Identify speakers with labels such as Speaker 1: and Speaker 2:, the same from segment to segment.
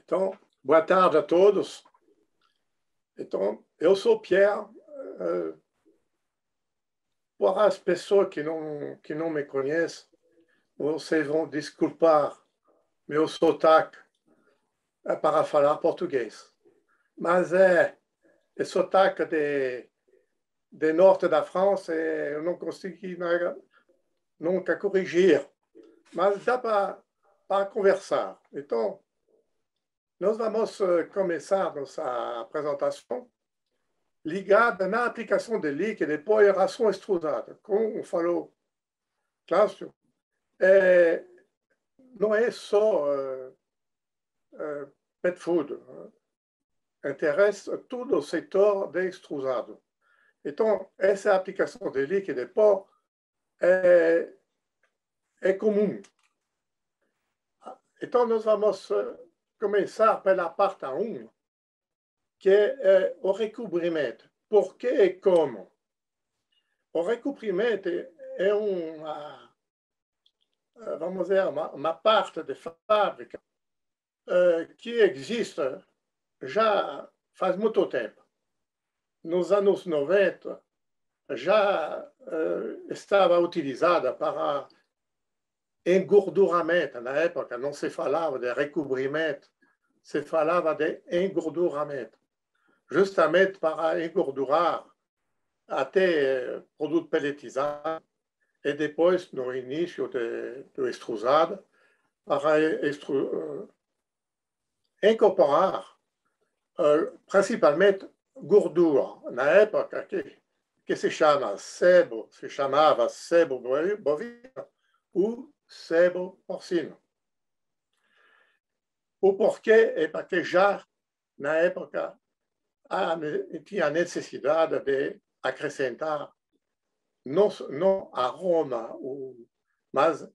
Speaker 1: Então, boa tarde a todos. Então, eu sou Pierre. Para as pessoas que não me conhecem, vocês vão desculpar meu sotaque para falar português. Mas é sotaque de norte da França e eu não consegui nunca corrigir. Mas dá para conversar. Então, nós vamos começar nossa apresentação ligada na aplicação de líquido e aeração extrusada. Como falou Cláudio, não é só pet food, interessa todo o setor de extrusado. Então, essa aplicação de líquido e pó é comum. Então, nós vamos começar pela parte 1, que é o recobrimento. Por que e como? O recobrimento é vamos dizer, uma parte de fábrica que existe já faz muito tempo. Nos anos 90, já estava utilizada para engorduramento. Na época, não se falava de recobrimento, se falava de engorduramento, justamente para engordurar até produto pelletizado e depois, no início do extrusado, para incorporar principalmente gordura. Na época, que se chamava sebo bovino ou sebo porcino. O porquê é porque já, na época, tinha necessidade de acrescentar não aroma, mas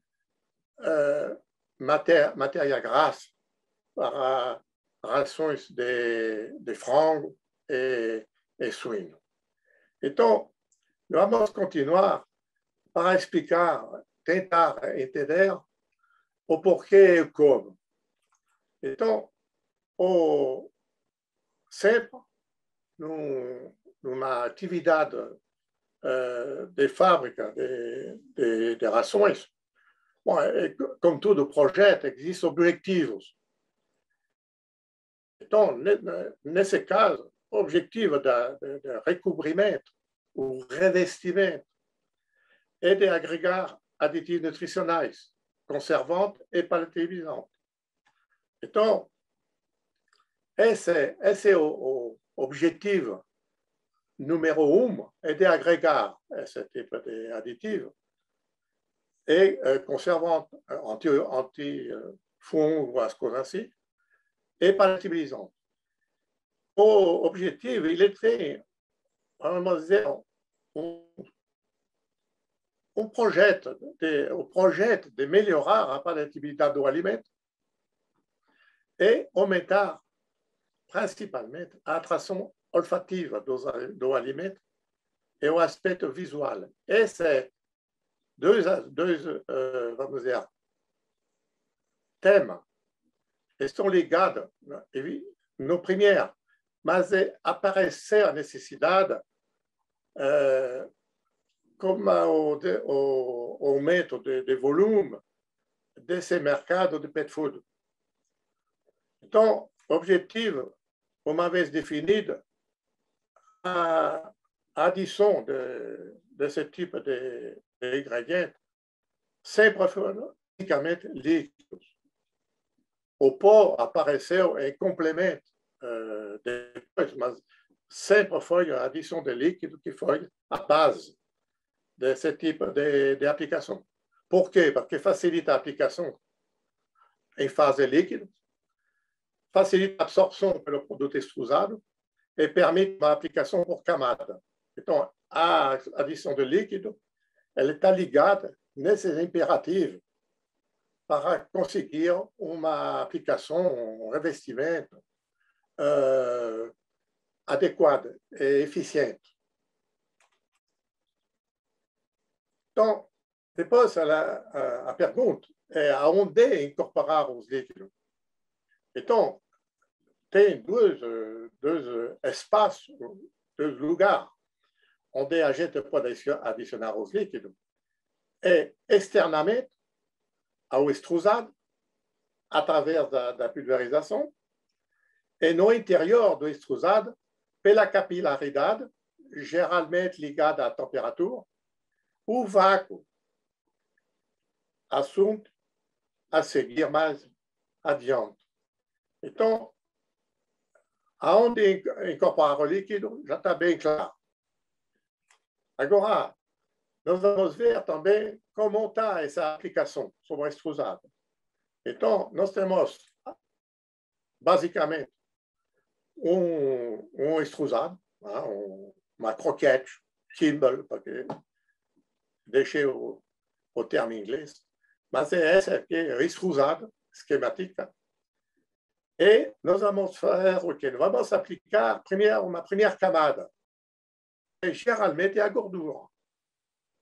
Speaker 1: matéria grassa para rações de frango e suíno. Então, vamos continuar para explicar, tentar entender o porquê e o como. Então, sempre numa atividade de fábrica de rações, bom, como todo projeto, existem objetivos. Então, nesse caso, o objetivo de recobrimento, o revestimento, é de agregar aditivos nutricionais, conservantes e palatabilizantes. Então, esse é o objetivo número 1, é de agregar esse tipo de aditivo et conservant anti-fungo, as coisas assim, e palatabilisant. O objetivo, il était, vamos dizer, um projeto de melhorar a palatabilidade do alimento e aumentar principalmente a atração olfativa do alimento e o aspecto visual. Esse é dois vamos dizer, temas estão ligados no primeiro, mas apareceu a necessidade como o aumento de volume desse mercado de pet food. Então, o objetivo, uma vez definido, a adição desse tipo de ingredientes sempre foi unicamente líquidos. O pó apareceu em complemento depois, mas sempre foi a adição de líquido que foi a base desse tipo de aplicação. Por quê? Porque facilita a aplicação em fase líquida, facilita a absorção pelo produto extrusado e permite uma aplicação por camada. Então, a adição de líquido ela está ligada nesses imperativos para conseguir uma aplicação, um revestimento adequado e eficiente. Então, depois, a pergunta é aonde incorporar os líquidos. Então, tem dois espaços, dois lugares onde a gente pode adicionar os líquidos. É externamente ao extrusado, através da pulverização, e no interior do extrusado, pela capilaridade, geralmente ligada à temperatura, o vácuo, assunto a seguir mais adiante. Então, aonde incorporar o líquido já está bem claro. Agora, nós vamos ver também como está essa aplicação sobre o extrusado. Então, nós temos, basicamente, extrusado, uma croquete, Kimball, porque deixei o termo em inglês, mas é essa aqui, extrusado, esquemática. E nós vamos fazer o quê? Vamos aplicar uma primeira camada. E, geralmente é a gordura.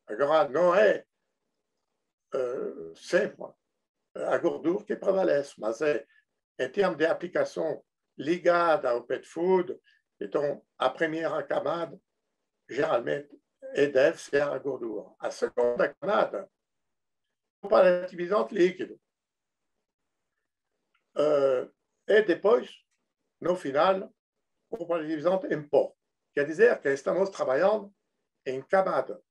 Speaker 1: Agora, não é sempre a gordura que prevalece, mas é, em termos de aplicação ligada ao pet food, então, a primeira camada, geralmente, deve ser a gordura. A segunda camada, o palativizante líquido. E depois, no final, o palativizante em pó. Quer dizer que estamos trabalhando em camada.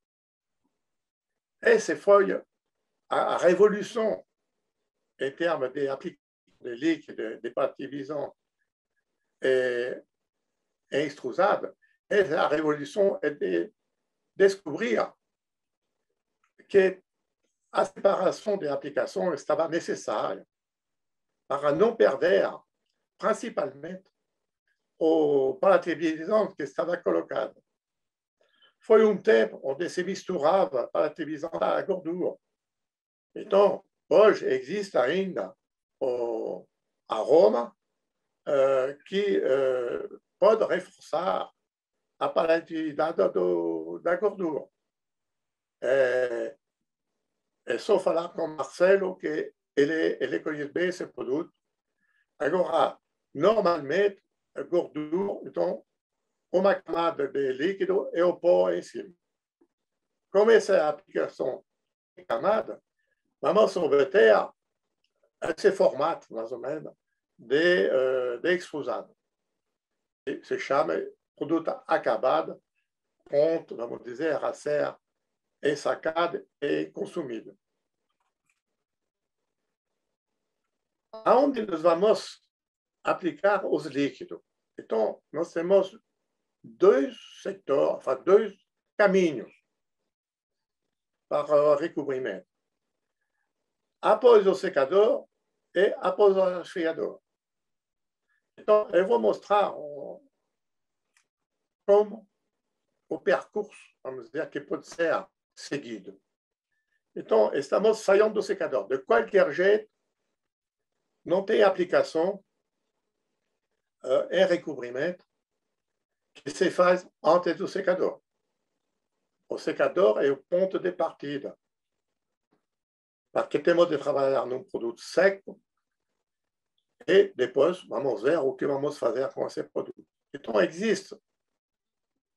Speaker 1: Essa foi a revolução em termos de aplicação de líquido, de palativizante em extrusado. A revolução é de descobrir que a separação de aplicação estava necessária para não perder, principalmente, o palativizante que estava colocado. Foi tempo onde se misturava palativizante à gordura. Então, hoje existe ainda o aroma que pode reforçar a palatividade da gordura. É só falar com Marcelo que ele conhece bem esse produto. Agora, normalmente, a gordura, então, uma camada de líquido e o pó em cima. Como essa é a aplicação de camada, vamos obter esse formato, mais ou menos, de extrusado. Se chama produto acabado, pronto, vamos dizer, a ser ensacado e consumido. Aonde nós vamos aplicar os líquidos? Então, nós temos dois setores, dois caminhos para o recobrimento. Após o secador e após o resfriador. Então, eu vou mostrar como o percurso, vamos dizer, que pode ser seguido. Então, estamos saindo do secador. De qualquer jeito, não tem aplicação em recobrimento que se faz antes do secador. O secador é o ponto de partida. Porque temos de trabalhar num produto seco e depois vamos ver o que vamos fazer com esse produto. Então, existe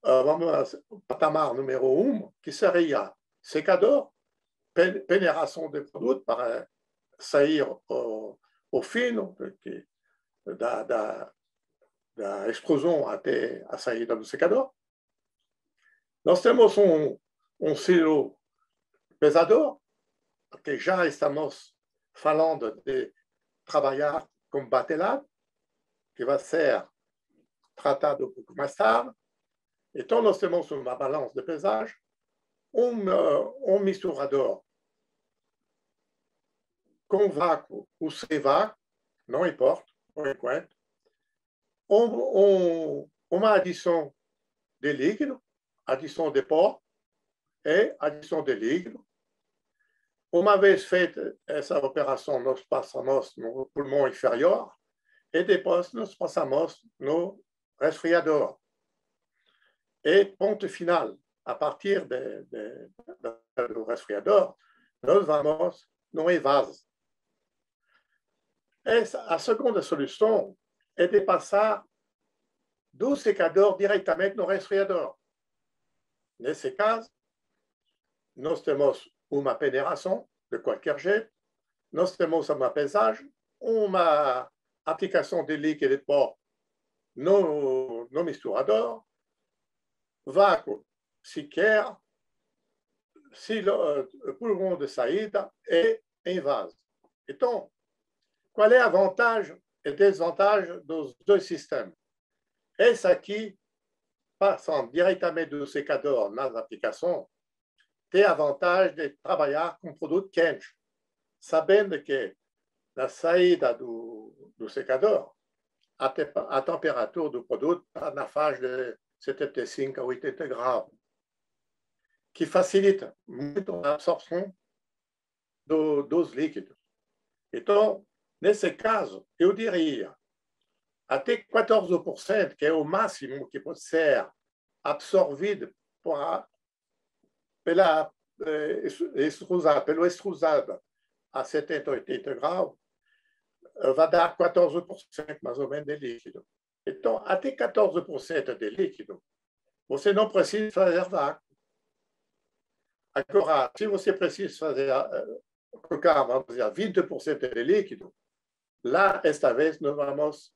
Speaker 1: o patamar número 1, que seria secador, peneiração do produto para sair o fino da explosão até a saída do secador. Nós temos silo pesador, porque já estamos falando de trabalhar com batelado, que vai ser tratado um pouco mais tarde. Então, nós temos uma balança de pesagem, misturador com vácuo ou sem vácuo, não importa, por enquanto. Uma adição de líquido, adição de pó e adição de líquido. Uma vez feita essa operação, nós passamos no pulmão inferior e depois nós passamos no resfriador. E ponto final, a partir do resfriador, nós vamos no evase. A segunda solução é de passar do secador diretamente no resfriador. Nesse caso, nós temos uma peneiração de qualquer jeito, nós temos uma pesagem, uma aplicação de líquido de pó no misturador, vácuo sequer, pulmão de saída e envase. Então, qual é a vantagem e desvantagem dos dois sistemas? Esse aqui, passando diretamente do secador nas aplicações, tem a vantagem de trabalhar com produto quente, sabendo que na saída do secador, a temperatura do produto está na faixa de 75 a 80 graus, que facilita muito a absorção dos líquidos. Então, nesse caso, eu diria até 14%, que é o máximo que pode ser absorvido pelo extrusado a 70, 80 graus, vai dar 14% mais ou menos de líquido. Então, até 14% de líquido, você não precisa fazer vácuo. Agora, se você precisa colocar, vamos dizer, 20% de líquido, lá, esta vez, nós vamos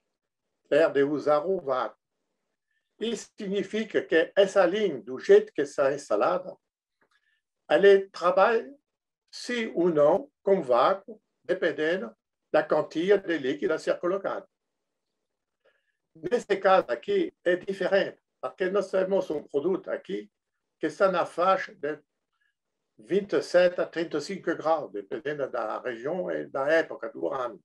Speaker 1: ter de usar o vácuo. Isso significa que essa linha, do jeito que está instalada, ela trabalha, sim ou não, com vácuo, dependendo da quantidade de líquido a ser colocado. Nesse caso aqui, é diferente, porque nós temos um produto aqui que está na faixa de 27 a 35 graus, dependendo da região e da época do ano.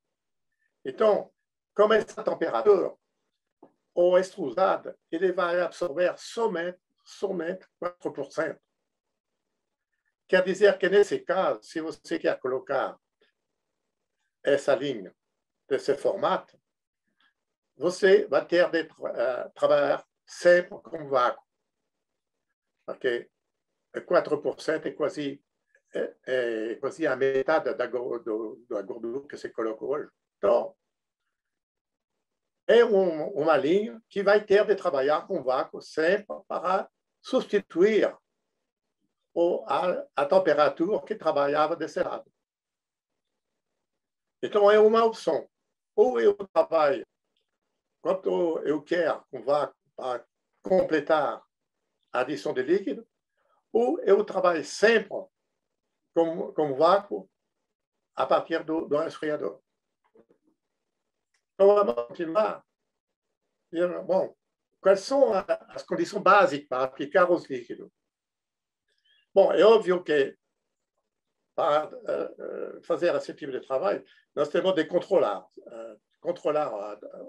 Speaker 1: Então, como essa temperatura, o extrusado, ele vai absorver somente 4%. Quer dizer que, nesse caso, se você quer colocar essa linha desse formato, você vai ter de trabalhar sempre com vácuo, porque 4% é quase a metade da gordura que se coloca hoje. Então, é uma linha que vai ter de trabalhar com vácuo sempre para substituir a temperatura que trabalhava desse lado. Então, é uma opção. Ou eu trabalho quando eu quero com vácuo para completar a adição de líquido, ou eu trabalho sempre com vácuo a partir do resfriador. Então, vamos continuar. Bom, quais são as condições básicas para aplicar os líquidos? Bom, é óbvio que para fazer esse tipo de trabalho, nós temos de controlar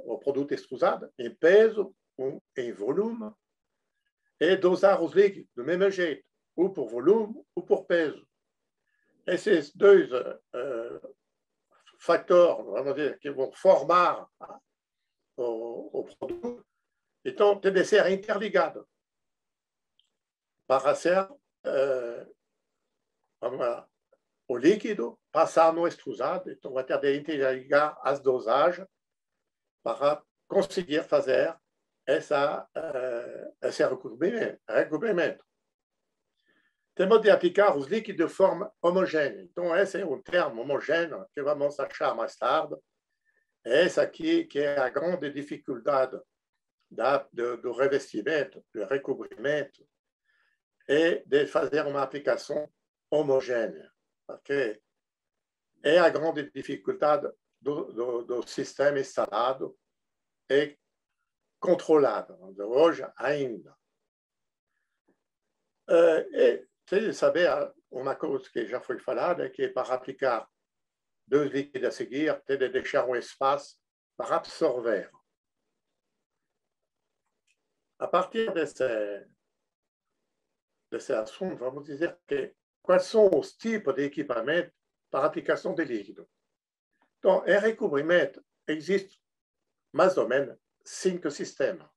Speaker 1: o produto extrusado em peso, em volume, e dosar os líquidos do mesmo jeito, ou por volume ou por peso. Esses dois fatores, vamos dizer, que vão formar o produto, então, tem de ser interligado para ser o líquido passar no extrusado. Então, vai ter de interligar as dosagens para conseguir fazer esse recobrimento. Temos de aplicar os líquidos de forma homogênea. Então, esse é um termo homogêneo que vamos achar mais tarde. Esse aqui que é a grande dificuldade do revestimento, do recobrimento, e de fazer uma aplicação homogênea, porque é a grande dificuldade do sistema instalado e controlado, hoje ainda. E tem saber uma coisa que já foi falada, que para aplicar dois líquidos a seguir, tem de deixar um espaço para absorver. A partir desse assunto, vamos dizer que quais são os tipos de equipamento para aplicação de líquido. Então, em recobrimento, existe mais ou menos 5 sistemas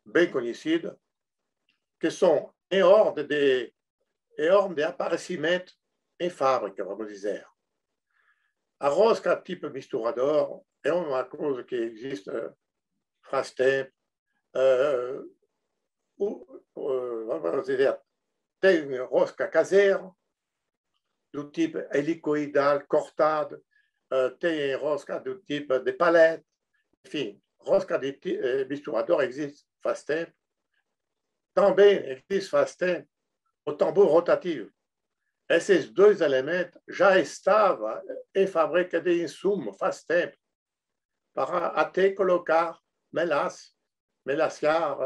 Speaker 1: bem conhecidos, que são em ordem de aparecimento em fábrica, vamos dizer. A rosca tipo misturador é uma coisa que existe faz tempo, vamos dizer, tem rosca caseira, do tipo helicoidal, cortada, tem rosca do tipo de palete, enfim, rosca de misturador existe faz tempo. Também existe faz tempo o tambor rotativo. Esses dois elementos já estavam em fábrica de insumos faz tempo, para até colocar melaciar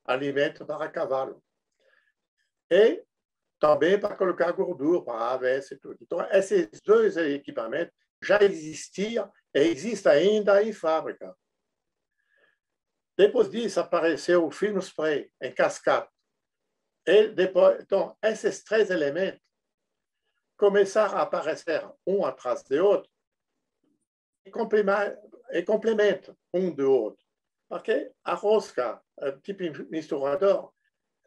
Speaker 1: alimento para cavalo. E também para colocar gordura, para aves e tudo. Então, esses dois equipamentos já existiam e existem ainda em fábrica. Depois disso, apareceu o film spray em cascata. E depois, então, esses três elementos começaram a aparecer um atrás do outro e complementam um do outro. Porque a rosca, tipo misturador,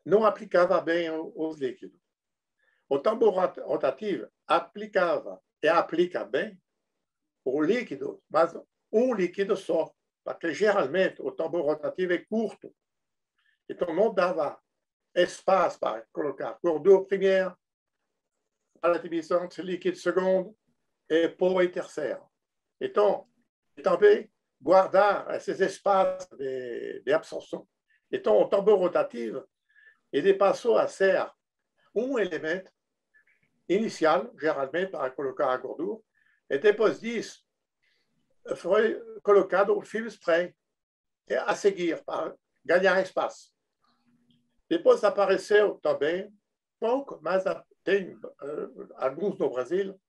Speaker 1: não aplicava bem os líquidos. O tambor rotativo aplicava e aplica bem o líquido, mas um líquido só, porque geralmente o tambor rotativo é curto. Então, não dava espaço para colocar gordura primeira, relativizante, líquido segundo e pó e terceiro. Então, também guardar esses espaços de absorção. Então, o tambor rotativo, ele passou a ser um elemento inicial, geralmente, para colocar a gordura, e depois disso, foi colocado o film spray, a seguir, para ganhar espaço. Depois apareceu também, pouco, mas tem alguns no Brasil,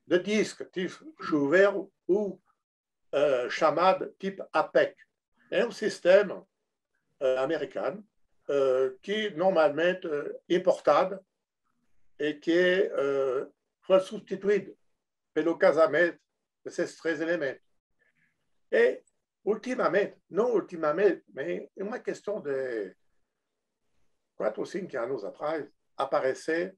Speaker 1: de disque, tipo chuveiro ou chamado tipo APEC. É um sistema americano que normalmente importado e que foi substituído pelo casamento desses três elementos. E, ultimamente, não ultimamente, mas em uma questão de 4 ou 5 anos atrás, apareceu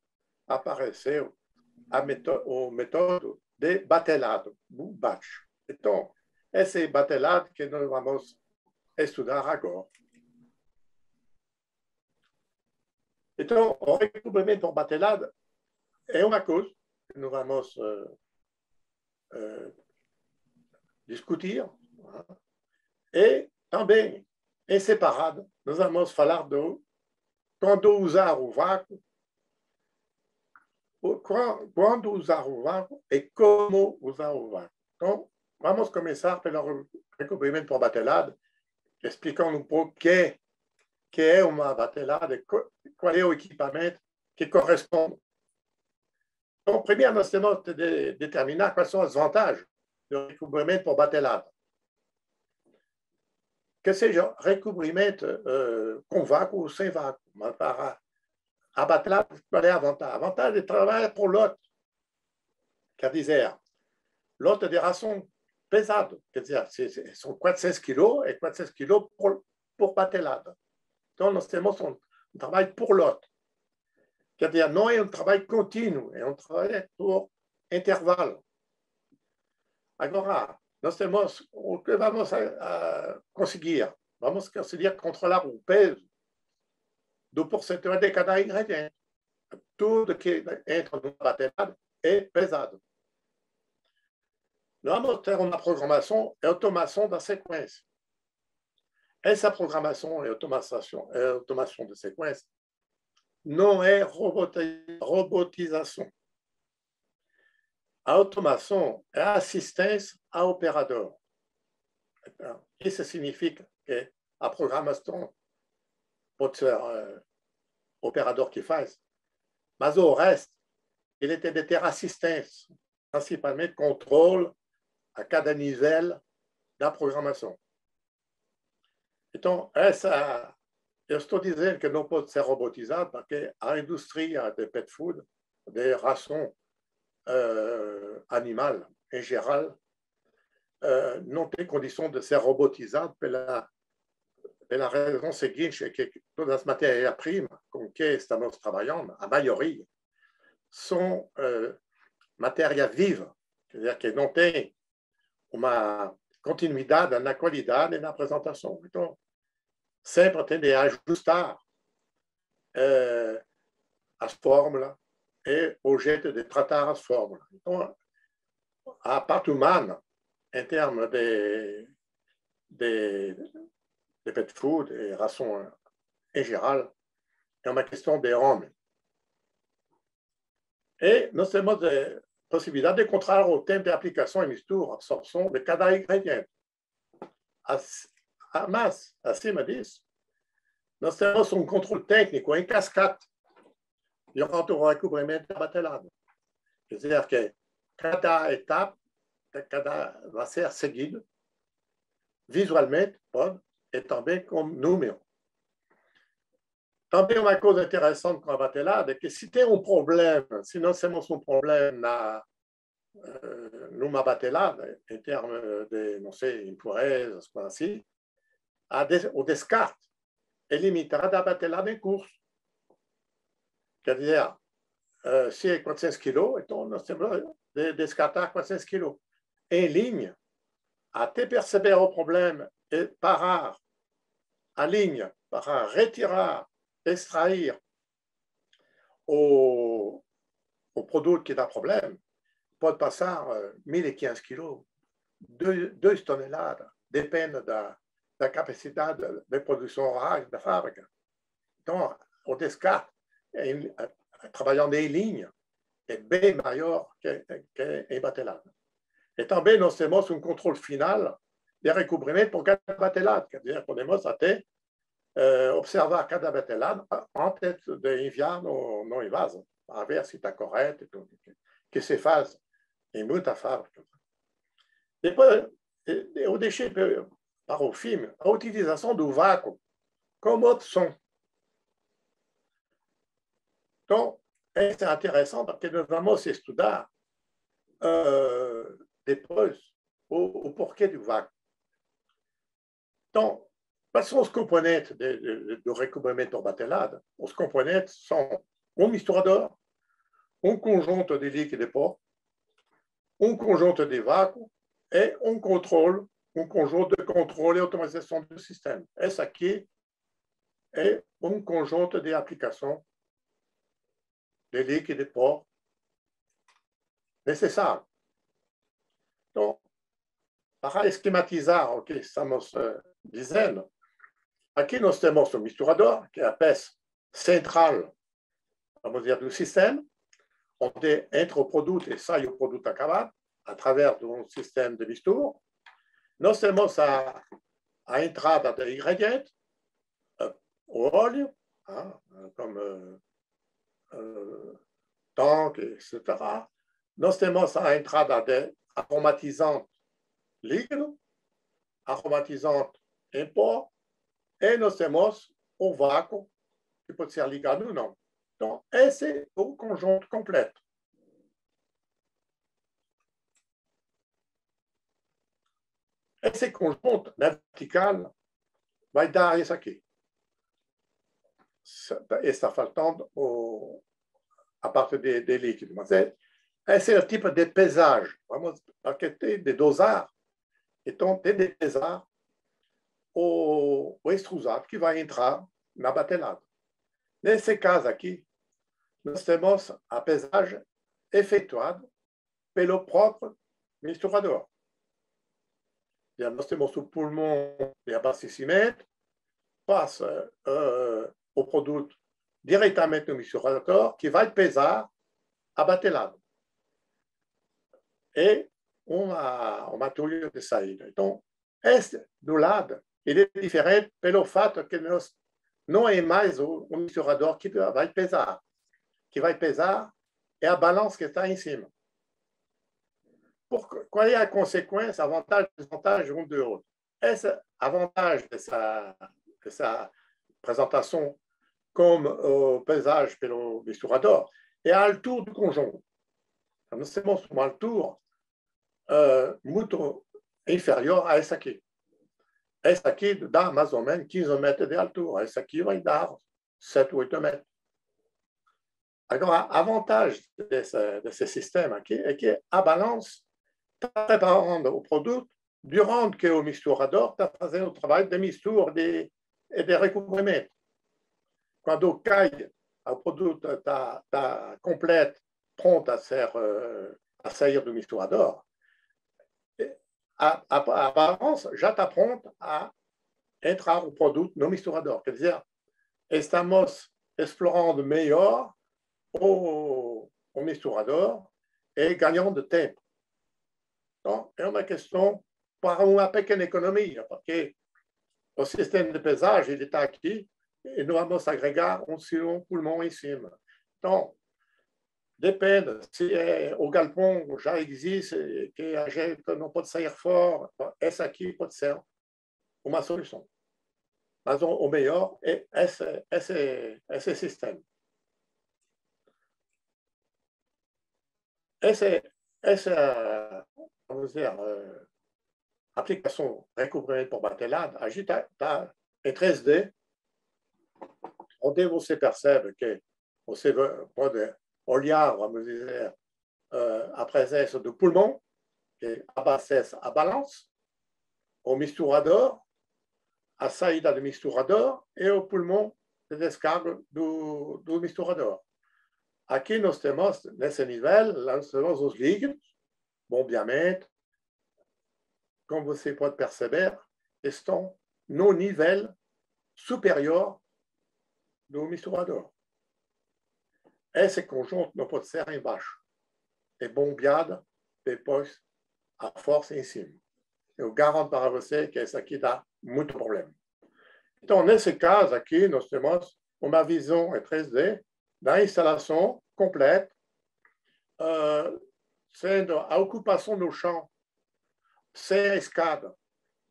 Speaker 1: o método de batelado, o batch. Então, esse batelado que nós vamos estudar agora. Então, o recobrimento por batelado é uma coisa que nós vamos discutir. E também, em separado, nós vamos falar de quando usar o vácuo, quando usar o vácuo e como usar o vácuo. Então, vamos começar pelo recobrimento por batelado, explicando um pouco o que é uma batelada e qual é o equipamento que corresponde. Então, primeiro, nós temos de determinar quais são as vantagens do recobrimento por batelada. Que seja recobrimento com vácuo ou sem vácuo. Mas para a batelada, qual é a vantagem? A vantagem de trabalhar por lote. Quer dizer, lote de ração pesado. Quer dizer, são 400 quilos e 400 quilos por batelada. Então, nós temos um trabalho por lote. Quer dizer, não é um trabalho contínuo, é um trabalho por intervalo. Agora, nós temos o que vamos conseguir. Vamos conseguir controlar o peso do porcentagem de cada ingrediente. Tudo que entra no batelado é pesado. Nós vamos ter uma programação e automação da sequência. Essa programação e automação de sequência não é robotização. A automação é assistência ao operador. Isso significa que a programação pode ser o operador que faz, mas o resto, ele tem de ter assistência, principalmente controle a cada nível da programação. Então, eu estou dizendo que não pode ser robotizado porque a indústria de pet food, de ração animal em geral, não tem condição de ser robotizado pela raison seguinte, é que todas as matérias-primas com que estamos trabalhando, a maioria, são matérias vivas, quer dizer, que não tem uma continuidade na qualidade e na apresentação. Então, sempre tem de ajustar as fórmulas e o jeito de tratar as fórmulas. Então, a parte humana, em termos de pet food e ração em geral, é uma questão de homem. E nós temos a possibilidade de controlar o tempo de aplicação e mistura, absorção de cada ingrediente. Mas, acima disso, nós temos um controle técnico em cascata durante o recobrimento da batelada. Quer dizer que cada etapa vai ser seguida visualmente, e também com número. Também uma coisa interessante com a batelada é que se tem um problema, se nós temos um problema numa batelada, em termos de, não sei, impurezas, coisas assim, o descarte é limitado à batelada em curso. Quer dizer, se é 400 kg, então nós temos de descartar 400 kg. Em linha, até perceber o problema e parar a linha para retirar, extrair o produto que dá problema, pode passar 1.500 kg, 2 toneladas, depende da capacidade de produção oral da fábrica. Então, o descarte, trabalhando em linha, é bem maior que em batelada. E também nós temos um controle final de recobrimento por cada batelada. Quer dizer, podemos até observar cada batelada antes de enviar no invase, para ver se está correto, que se faz em muita fábrica. Depois, eu deixei para o fim a utilização do vácuo como opção. Então, é interessante porque nós vamos estudar depois o porquê do vácuo. Então, quais são os componentes do recobrimento por batelada? Os componentes são um misturador, um conjunto de líquido e pó, um conjunto de vácuo e um conjunto de controle e automatização do sistema. Esse aqui é um conjunto de aplicação de líquido e pó necessário. Então, para esquematizar o que estamos dizendo, aqui nós temos o misturador, que é a peça central, vamos dizer, do sistema, onde entra o produto e sai o produto acabado, a través de um sistema de mistura. Nós temos a entrada de ingredientes, o óleo, como tanque, etc. Nós temos a entrada de aromatizante líquido, aromatizante em pó, e nós temos o vácuo, que pode ser ligado ou não. Então, esse é o conjunto completo. Esse conjunto, na vertical, vai dar isso aqui. Está faltando a parte de líquido. Mas esse é o tipo de pesagem. Vamos, porque tem de dosar. Então, tem de pesar o extrusado que vai entrar na batelada. Nesse caso aqui, nós temos a pesagem efetuada pelo próprio misturador. Nós temos o pulmão de abastecimento, passa o produto diretamente no misturador, que vai pesar a batelada. E uma tulha de saída. Então, este, do lado, ele é diferente pelo fato que não é mais o misturador que vai pesar. Que vai pesar é a balança que está em cima. Qual é a consequência, a vantagem e a desvantagem um do outro? A vantagem dessa apresentação como pesagem pelo misturador é a altura do conjunto. Nós temos uma altura muito inferior a essa aqui. Essa aqui dá mais ou menos 15 metros de altura. Essa aqui vai dar 7, 8 metros. Agora, a vantagem desse sistema aqui é que a balança está preparando o produto durante que o misturador está fazendo o trabalho de mistura e de recobrimento. Quando cai, o produto está completo, pronto a sair do misturador, a balança já está pronta a entrar o produto no misturador. Quer dizer, estamos explorando melhor o misturador e ganhando tempo. Então, é uma questão para uma pequena economia, porque o sistema de pesagem ele está aqui e nós vamos agregar um pulmão em cima. Então, depende. Se o galpão já existe, que a gente não pode sair fora, essa aqui pode ser uma solução. Mas o melhor é esse sistema. Essa vamos dizer, aplicação recobrimento por batelada, a gente está em 3D, onde você percebe que você pode olhar, vamos dizer, a presença do pulmão, que abastece a balança, o misturador, a saída do misturador e o pulmão de descarga do misturador. Aqui nós temos, nesse nível, nós temos os líquidos, bombeamento, como você pode perceber, estão no nível superior do misturador. Esse conjunto não pode ser embaixo. É bombeado depois a força em cima. Eu garanto para você que isso aqui dá muito problema. Então, nesse caso aqui, nós temos uma visão em 3D da instalação completa, sendo a ocupação do chão sem a escada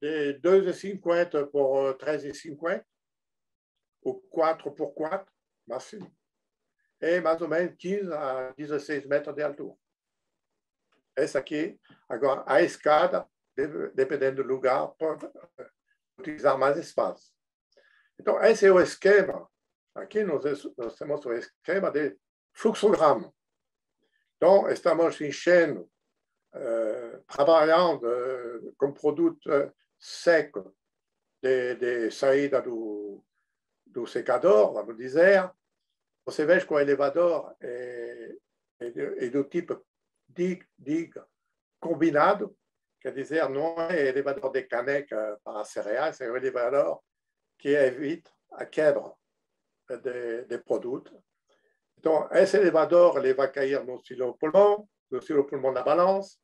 Speaker 1: de 2,50 por 3,50, ou 4 por 4, máximo, e mais ou menos 15 a 16 metros de altura. Essa aqui, agora, a escada, dependendo do lugar, pode utilizar mais espaço. Então, esse é o esquema. Aqui nós temos o esquema de fluxograma. Então, estamos enchendo, trabalhando com produto seco de saída do secador, vamos dizer. Você vê que o elevador é do tipo DIG combinado, quer dizer, não é elevador de caneca para cereais, é um elevador que evita a quebra de produtos. Então, esse elevador ele vai cair no silo-pulmão da balance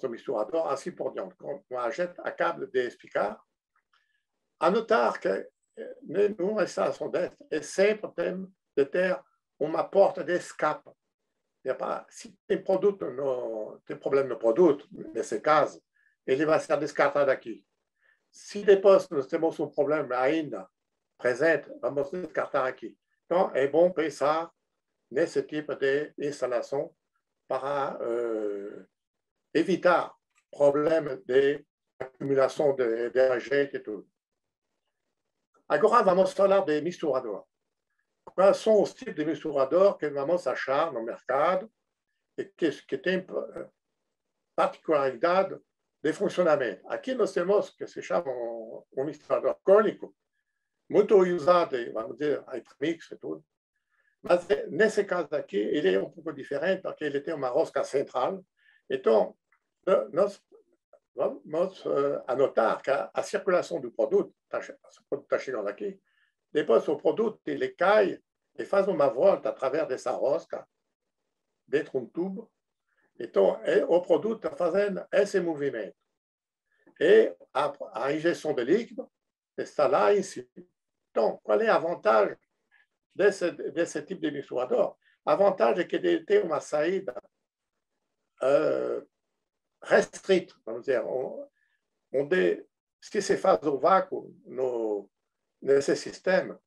Speaker 1: do misturador, assim por diante. Como a gente acaba de explicar, a notar que numa instalação dessa, é sempre de ter uma porta de escape. Se tem problema no produto, nesse caso, ele vai ser descartado aqui. Se depois nós temos um problema ainda presente, vamos descartar aqui. Então, é bom pensar nesse tipo de instalação para evitar problemas de acumulação de agente e tudo. Agora, vamos falar de misturador. Quais são os tipos de misturador que vamos achar no mercado e que tem particularidade de funcionamento? Aqui nós temos que se chama um misturador cônico, muito usado, vamos dizer, em mix e tudo. Mas nesse caso aqui, ele é um pouco diferente porque ele tem uma rosca central. Então, nós vamos anotar que a circulação do produto está chegando aqui. Depois, o produto ele cai e faz uma volta através dessa rosca dentro de um tubo. Então, o produto está fazendo esse movimento. E a injeção de líquido está lá em cima. Então, qual é a vantagem desse tipo de misturador? A vantagem é que ele tem uma saída restrita, vamos dizer, onde, se se faz o vácuo nesse sistema,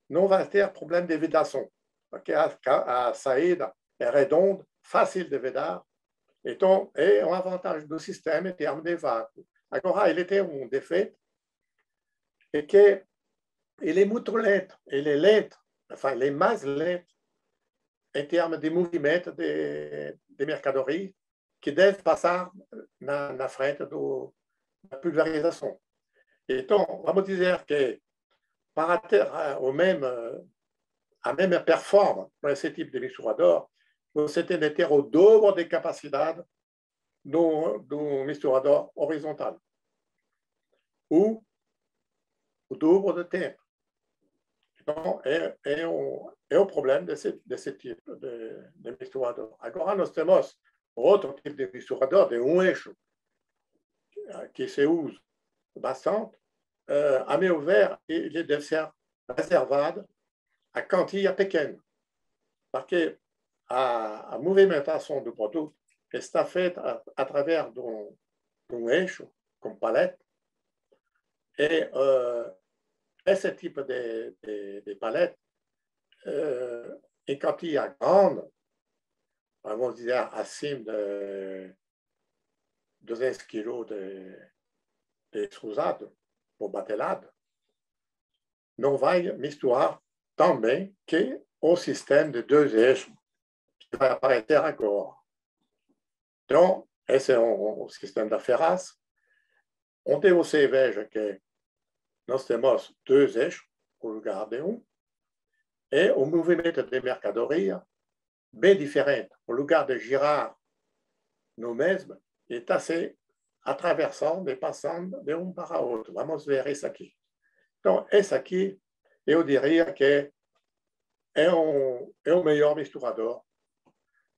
Speaker 1: não vai ter problema de vedação, porque a saída é redonda, fácil de vedar. Então, é uma vantagem do sistema em termos de vácuo. Agora, ele tem um defeito, é que ele é muito lento. Ele é lento, enfin, ele é mais lento em termos de movimento de mercadoria que deve passar na frente do la pulvérisation. Et donc, vamos dizer que para ter a mesma performance com esse tipo de misturador, você tem de ter o dobro de capacidade do misturador horizontal, ou o dobro de tempo. Então, é o problema desse tipo de misturador. Agora, nós temos outro tipo de misturador, de eixo, que se usa bastante. A meu ver, ele deve ser reservado a quantia pequena, porque a movimentação do produto está feita através de um eixo, com palete, e esse tipo de palete, em quantia grande, vamos dizer, acima de 200 kg de extrusado por batelada, não vai misturar tão bem que o sistema de 2 eixos que vai aparecer agora. Então, esse é o sistema da Ferraz, onde você veja que nós temos 2 eixos no lugar de e o movimento de mercadoria bem diferente. No lugar de girar no mesmo, ele está se atravessando e passando de para outro. Vamos ver isso aqui. Então, esse aqui, eu diria que é o melhor misturador.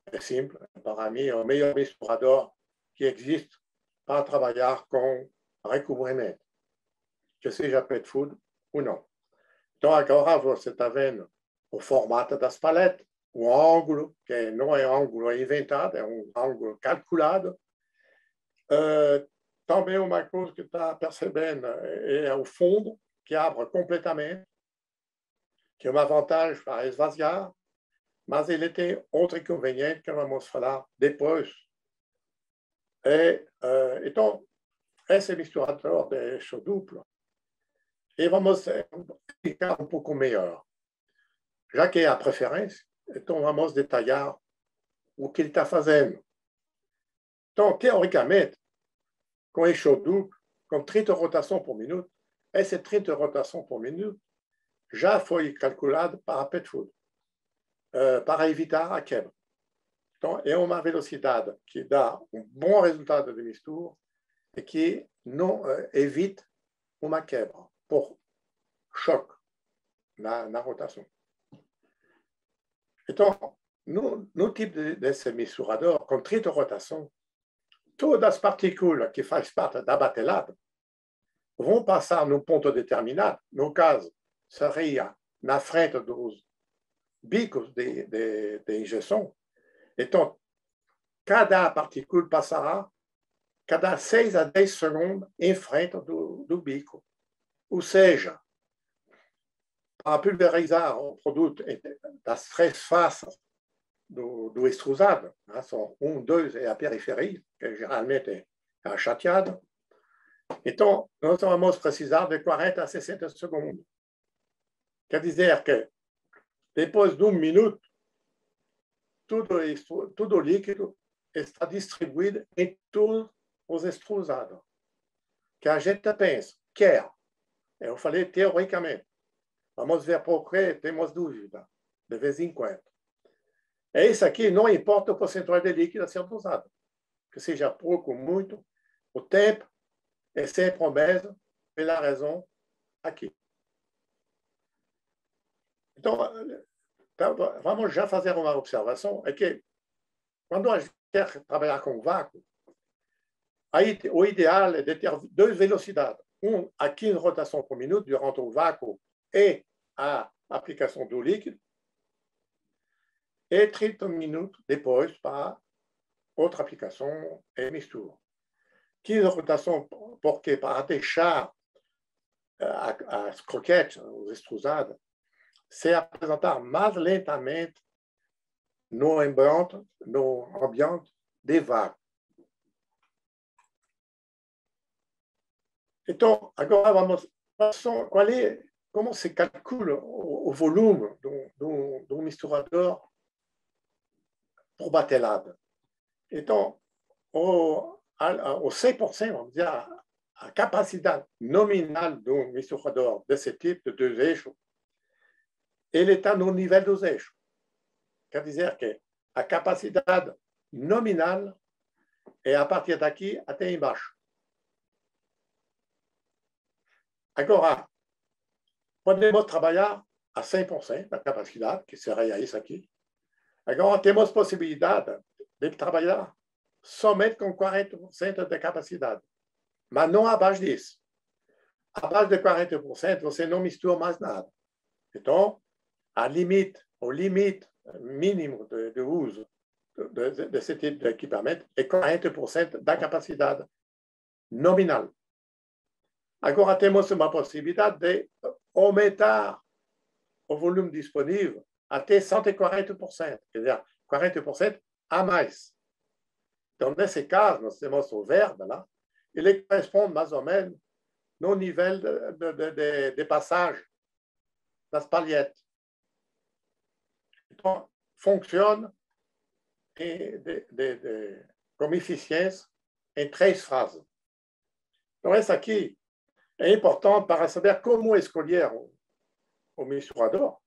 Speaker 1: É simples, para mim, é o melhor misturador que existe para trabalhar com recobrimento, que seja pet food ou não. Então, agora você está vendo o formato das paletes, o ângulo, que não é ângulo inventado, é um ângulo calculado. Também uma coisa que está percebendo é o fundo, que abre completamente, que é uma vantagem para esvaziar, mas ele tem outro inconveniente que vamos falar depois. Então, esse misturador de eixo duplo, e vamos explicar um pouco melhor. Já que é a preferência, então vamos detalhar o que ele está fazendo. Então, teoricamente, com eixo duplo, com 30 rotações por minuto, esse 30 rotações por minuto já foi calculado para a pet food, para evitar a quebra. Então, é uma velocidade que dá um bom resultado de mistura e que não evite uma quebra por choque na rotação. Então, no tipo desse misturador, com 30 rotações, todas as partículas que fazem parte da batelada vão passar num ponto determinado. No caso, seria na frente dos bicos de injeção. Então, cada partícula passará cada 6 a 10 segundos em frente do bico. Ou seja, para pulverizar o produto das 3 faces do extrusado, são 1, 2 e a periferia, que geralmente é achateada. Então, nós vamos precisar de 40 a 60 segundos. Quer dizer que, depois de 1 minuto, todo o líquido está distribuído em todos os extrusados. Que a gente pensa, quer. Eu falei teoricamente. Vamos ver porque temos dúvida, de vez em quando. Isso aqui não importa o percentual de líquido a ser usado. Que seja pouco ou muito, o tempo é sempre o mesmo, pela razão aqui. Então, vamos já fazer uma observação, é que quando a gente quer trabalhar com vácuo, aí o ideal é de ter 2 velocidades. A 15 rotações por minuto durante o vácuo e a aplicação do líquido, e 30 minutos depois para outra aplicação e mistura. 15 rotações, porque para deixar as croquetes, os extrusados, se apresentar mais lentamente no ambiente de vácuo. Então, agora vamos como se calcula o volume do misturador por batelada. Então, o 100%, vamos dizer, a capacidade nominal de um misturador desse tipo, de 2 eixos, ele está no nível dos eixos. Quer dizer que a capacidade nominal é a partir daqui até embaixo. Agora, podemos trabalhar a 100% da capacidade, que seria isso aqui. Agora, temos possibilidade de trabalhar somente com 40% de capacidade, mas não abaixo disso. Abaixo de 40%, você não mistura mais nada. Então, o limite mínimo de uso desse tipo de equipamento é 40% da capacidade nominal. Agora, temos uma possibilidade de aumentar o volume disponível até 140%, quer dizer, 40% a mais. Então, nesse caso, nós temos o verde lá, ele corresponde mais ou menos no nível de passagem das palhetes. Então, funciona com eficiência em 3 fases. Então, essa aqui é importante para saber como escolher o misturador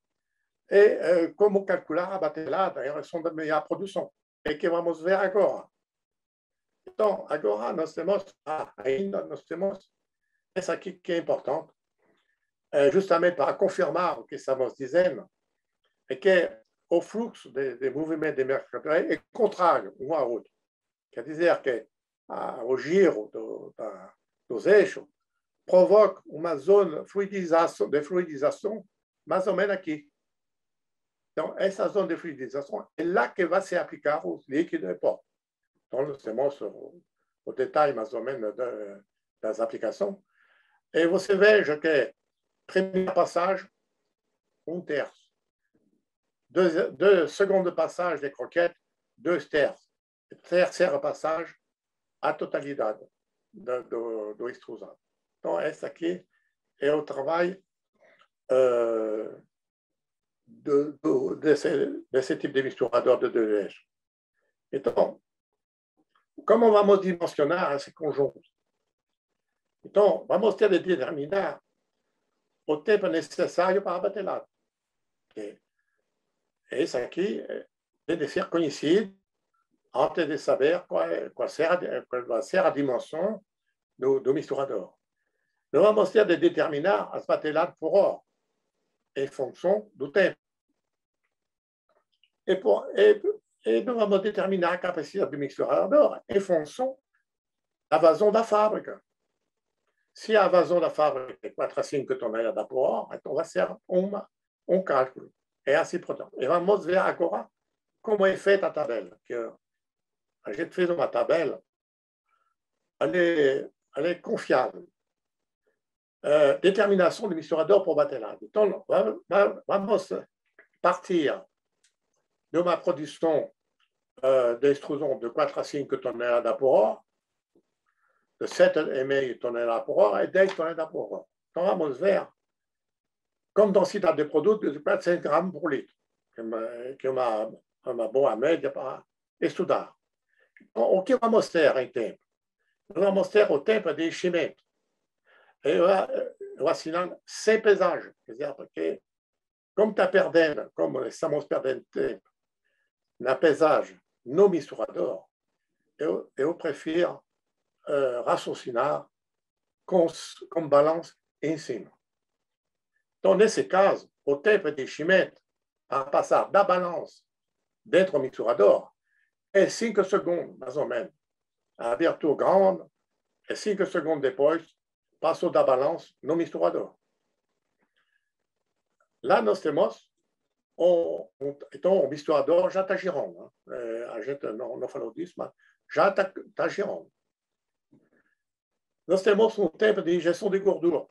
Speaker 1: e como calcular a batelada em relação da melhor produção. É que vamos ver agora. Então, agora nós temos, essa aqui que é importante, justamente para confirmar o que estamos dizendo, é que o fluxo de movimento de mercadoria é contrário um ao outro. Quer dizer que o giro dos eixos provoca uma zona de fluidização mais ou menos aqui. Então, essa zona de fluidização é lá que vai se aplicar os líquidos de pó. Então, nós temos o detalhe mais ou menos das aplicações. E você veja que, primeira passagem, 1/3. Segunda passagem de croquete, 2/3. Terceira passagem, a totalidade do extrusado. Então, esse aqui é o trabalho desse tipo de misturador de 2 eixos. Então, como vamos dimensionar esse conjunto? Então, vamos ter de determinar o tempo necessário para a batelada. Esse aqui deve ser conhecido antes de saber qual vai ser a dimensão do misturador. Nós vamos ter de determinar as bateladas por hora, em função do tempo. E nós vamos determinar a capacidade do misturador em função da vazão da fábrica. Se a vazão da fábrica é 4 a 5 toneladas por hora, então vai ser um cálculo. É assim, portanto. E vamos ver agora como é feita a tabela. Que a gente fez uma tabela, ela é confiável. Determinação do misturador por batelada. Então, vamos partir de uma produção de extrusion de 4 a 5 toneladas por hora, de 7,5 toneladas por hora e 10 toneladas por hora. Então, vamos ver comme densidade de produto de 400 gramas por litro, que é uma boa média para estudar. Então, o que vamos ter em tempo? Vamos ter o tempo de enchimento. Eu assinalo sem pesagem, quer dizer, porque como estamos perdendo tempo na pesagem no misturador, eu prefiro raciocinar com balança em cima. Então, nesse caso, o tempo de enchimento para passar da balança dentro do misturador é 5 segundos, mais ou menos. A abertura grande é 5 segundos depois, passou da balança no misturador. Lá nós temos então, o misturador já está girando. A gente não falou disso, mas já está girando. Nós temos um tempo de injeção de gordura.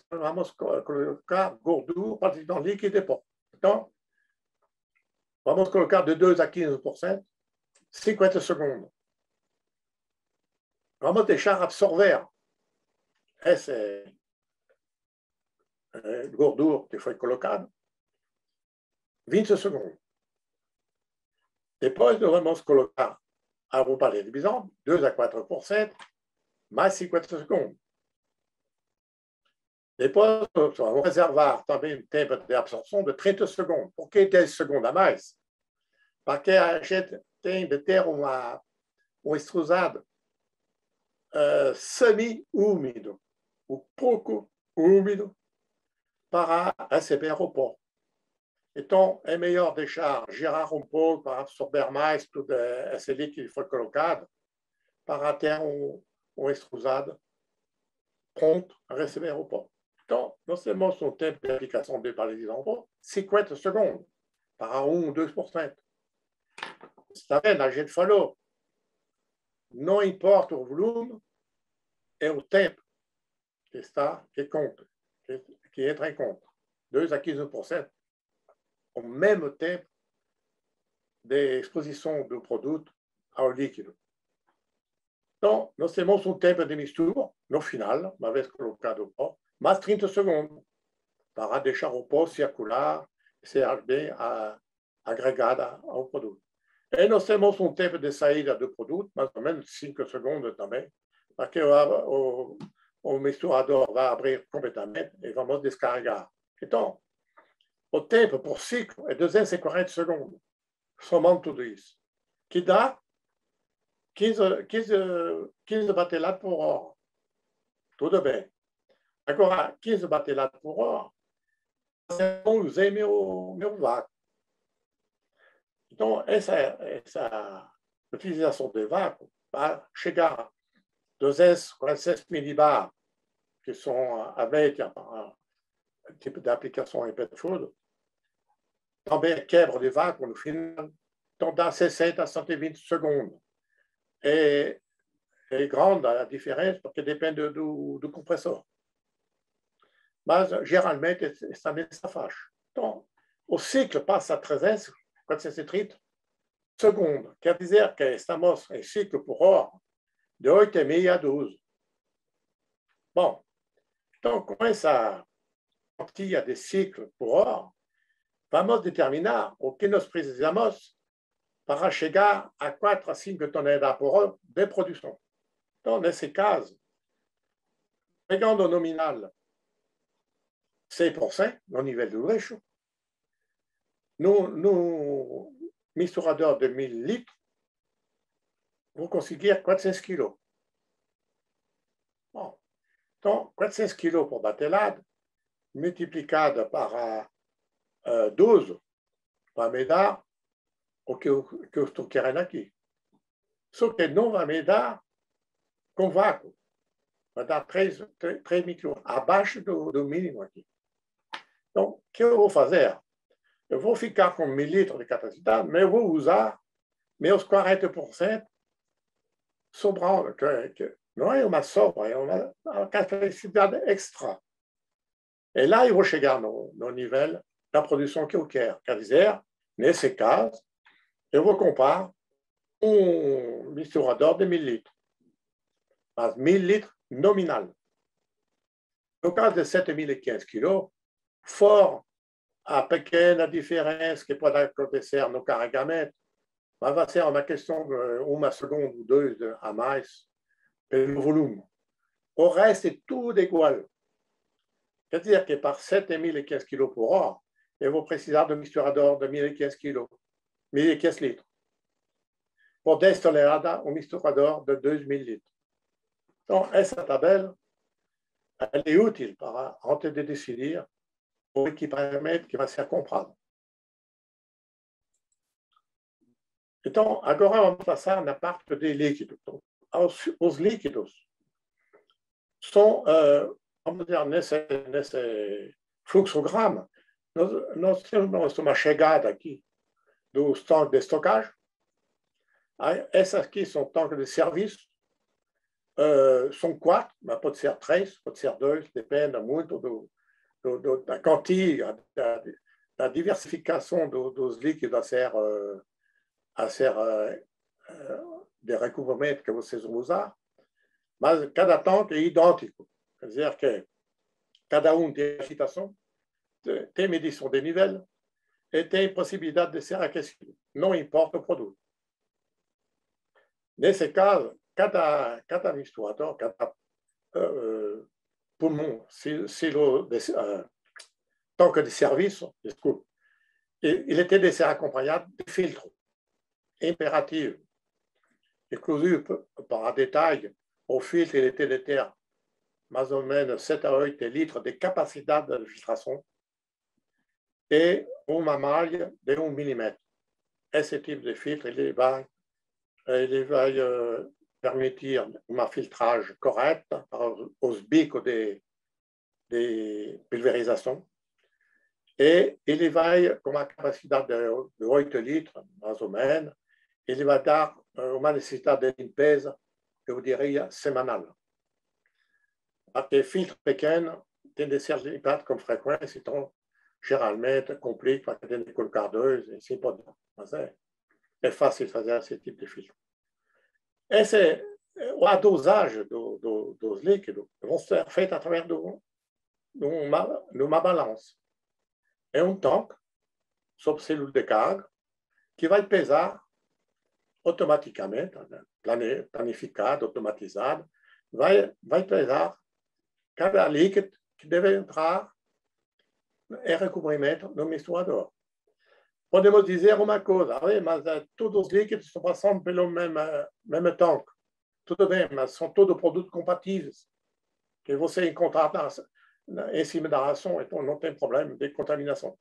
Speaker 1: Vamos colocar gordura dans líquido e pó. Então, vamos colocar de 2 a 15%, 50 segundos. Vamos deixar absorver essa gordura que foi colocada 20 segundos. Depois, nós vamos colocar a roupa de divisão, 2 a 4%, mais 50 segundos. Depois, vamos reservar também um tempo de absorção de 30 segundos. Por que 10 segundos a mais? Porque a gente tem de ter um extrusado semi-úmido, ou pouco úmido, para receber o pó. Então, é melhor deixar girar um pouco para absorver mais todo esse líquido que foi colocado, para ter um extrusado pronto a receber o pó. Então, nós temos um tempo de aplicação de paralisia em pó, 50 segundos, para 1 ou 2%. Está vendo? A gente falou, não importa o volume, é o tempo que conta, que entra em conta. 2 a 15%. Ao mesmo tempo de exposição do produto ao líquido. Então, nós temos um tempo de mistura, no final, uma vez colocado o pó, mais 30 segundos, para deixar o pó circular, ser bem agregado ao produto. E nós temos um tempo de saída do produto, mais ou menos 5 segundos também, para que o misturador vai abrir completamente e vamos descarregar. Então, o tempo por ciclo é 240 segundos, somando tudo isso, que dá 15 bateladas por hora. Tudo bem. Agora, 15 bateladas por hora, eu não usei meu vácuo. Então, essa utilização de vácuo vai chegar a 246 millibar, que são avec um tipo de aplicação em petróleo. Também quebra de vácuo no final, então dá 60 a 120 segundos. É grande a diferença, porque depende do compressor. Mas, geralmente, está nessa faixa. Então, o ciclo passa a 430 segundos. Quer dizer que estamos em ciclo por hora de 8,5 a 12. Bom, então, com essa quantia de ciclo por hora, vamos determinar o que nós precisamos para chegar a 4 a 5 toneladas por hora de produção. Então, nesse caso, pegando o nominal 6% no nível do lixo, no misturador de 1000 litros, vou conseguir 400 quilos. Bom, então, 400 quilos por batelada, multiplicado par 12, vai me dar o que eu estou querendo aqui. Só que não vai me dar com vácuo. Vai dar 3 micros, abaixo do mínimo aqui. Então, o que eu vou fazer? Eu vou ficar com 1000 litros de capacidade, mas eu vou usar meus 40% sobrando, que não é uma sobra, é uma capacidade extra. E lá, eu vou chegar no nível da produção que eu quero. Quer dizer, nesse caso, eu vou comprar um misturador de 1000 litros. Mas 1000 litros nominal. No caso de 7.500 quilos, fora a pequena diferença que pode acontecer no carregamento, mas vai ser uma questão de 1 seconde ou 2 a mais pelo volume. O resto é tudo igual. Quer dizer que par 7.500 kg por hora, eu vou precisar de um misturador de 1.500 kg, 1.500 litros. Por 10 toneladas, um misturador de 2.000 litros. Então, essa tabela, elle est útil para, antes de decidir o equipamento que vai ser comprado. Então, agora vamos passar na parte de líquidos. Então, os líquidos são, vamos dizer, nesse fluxograma, nós temos uma chegada aqui dos tanques de estocagem. Essas aqui são tanques de serviço. São 4, mas pode ser 3, pode ser 2, depende muito da quantidade, da diversificação dos líquidos a ser de recouvrement que vocês vão usar. Mas cada tanque é idêntico. Quer dizer que cada um tem agitação, tem medição de nível e tem possibilidade de ser aquecido. Não importa o produto. Nesse caso, cada misturador, cada pulmão, silo tanque de serviço, desculpe, il était de ser acompanhado de filtro impératif, inclusive par détail, o filtro ele était de ter mais ou menos 7 a 8 litros de capacidade de filtração e uma malha de 1 milímetro. Esse tipo de filtro ele vai permitir uma filtragem correta aos bicos de pulverização e ele vai, com uma capacidade de 8 litros, mais ou menos, ele vai dar uma necessidade de limpeza, eu diria, semanal. Porque filtro pequeno tem de ser limpado com frequência, então, geralmente, complica, porque tem de colocar dois, e assim pode. Mas é fácil fazer esse tipo de filtro. A dosagem dos líquidos vão ser feita através de uma balança. É um tanque sob célula de carga que vai pesar automaticamente, planificado, automatizado, vai pesar cada líquido que deve entrar em recobrimento no misturador. Podemos dizer uma coisa, mas todos os líquidos estão passando pelo mesmo tanque. Tudo bem, mas são todos produtos compatíveis que você encontrar em cima da ração, então não tem problema de contaminação.